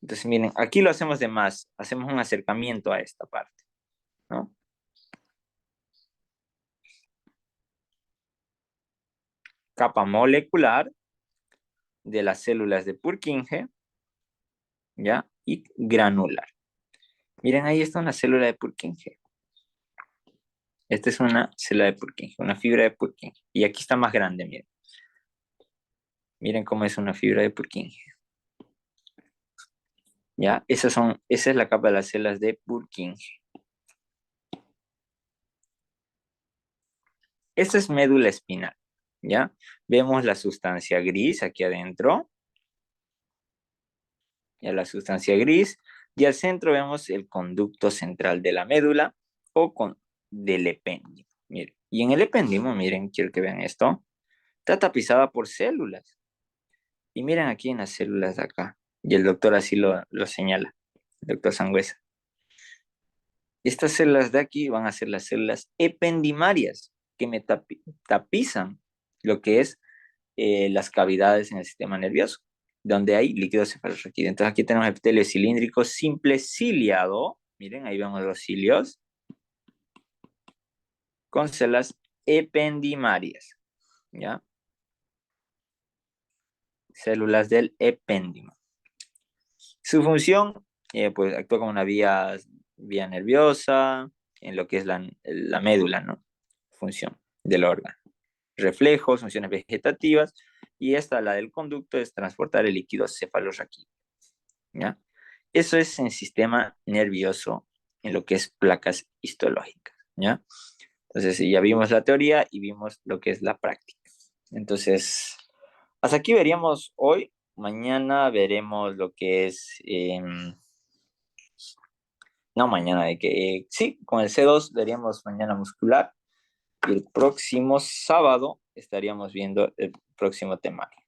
Entonces, miren, aquí lo hacemos de más, hacemos un acercamiento a esta parte, ¿no? Capa molecular de las células de Purkinje, ¿ya? Y granular. Miren, ahí está una célula de Purkinje. Esta es una célula de Purkinje, una fibra de Purkinje. Y aquí está más grande, miren. Miren cómo es una fibra de Purkinje. ¿Ya? Esa es la capa de las células de Purkinje. Esta es médula espinal, ¿ya? Vemos la sustancia gris aquí adentro. Ya la sustancia gris. Y al centro vemos el conducto central de la médula del epéndimo. Miren. Y en el epéndimo, miren, quiero que vean esto. Está tapizada por células. Y miren aquí en las células de acá. Y el doctor así lo señala. El doctor Sangüesa. Estas células de aquí van a ser las células ependimarias que me tapizan lo que es las cavidades en el sistema nervioso, donde hay líquido cefalorraquídeo. Entonces aquí tenemos epitelio cilíndrico simple ciliado. Miren, ahí vemos los cilios. Con células ependimarias. ¿Ya? Células del epéndimo. Su función, pues actúa como una vía nerviosa en lo que es la médula, ¿no? Función del órgano. Reflejos, funciones vegetativas, y esta, la del conducto, es transportar el líquido cefalorraquídeo, ¿ya? Eso es en sistema nervioso, en lo que es placas histológicas, ¿ya? Entonces, ya vimos la teoría y vimos lo que es la práctica. Entonces, hasta aquí veríamos hoy. Mañana veremos lo que es... no mañana, sí, con el C2 veríamos mañana muscular. Y el próximo sábado estaríamos viendo el próximo temario.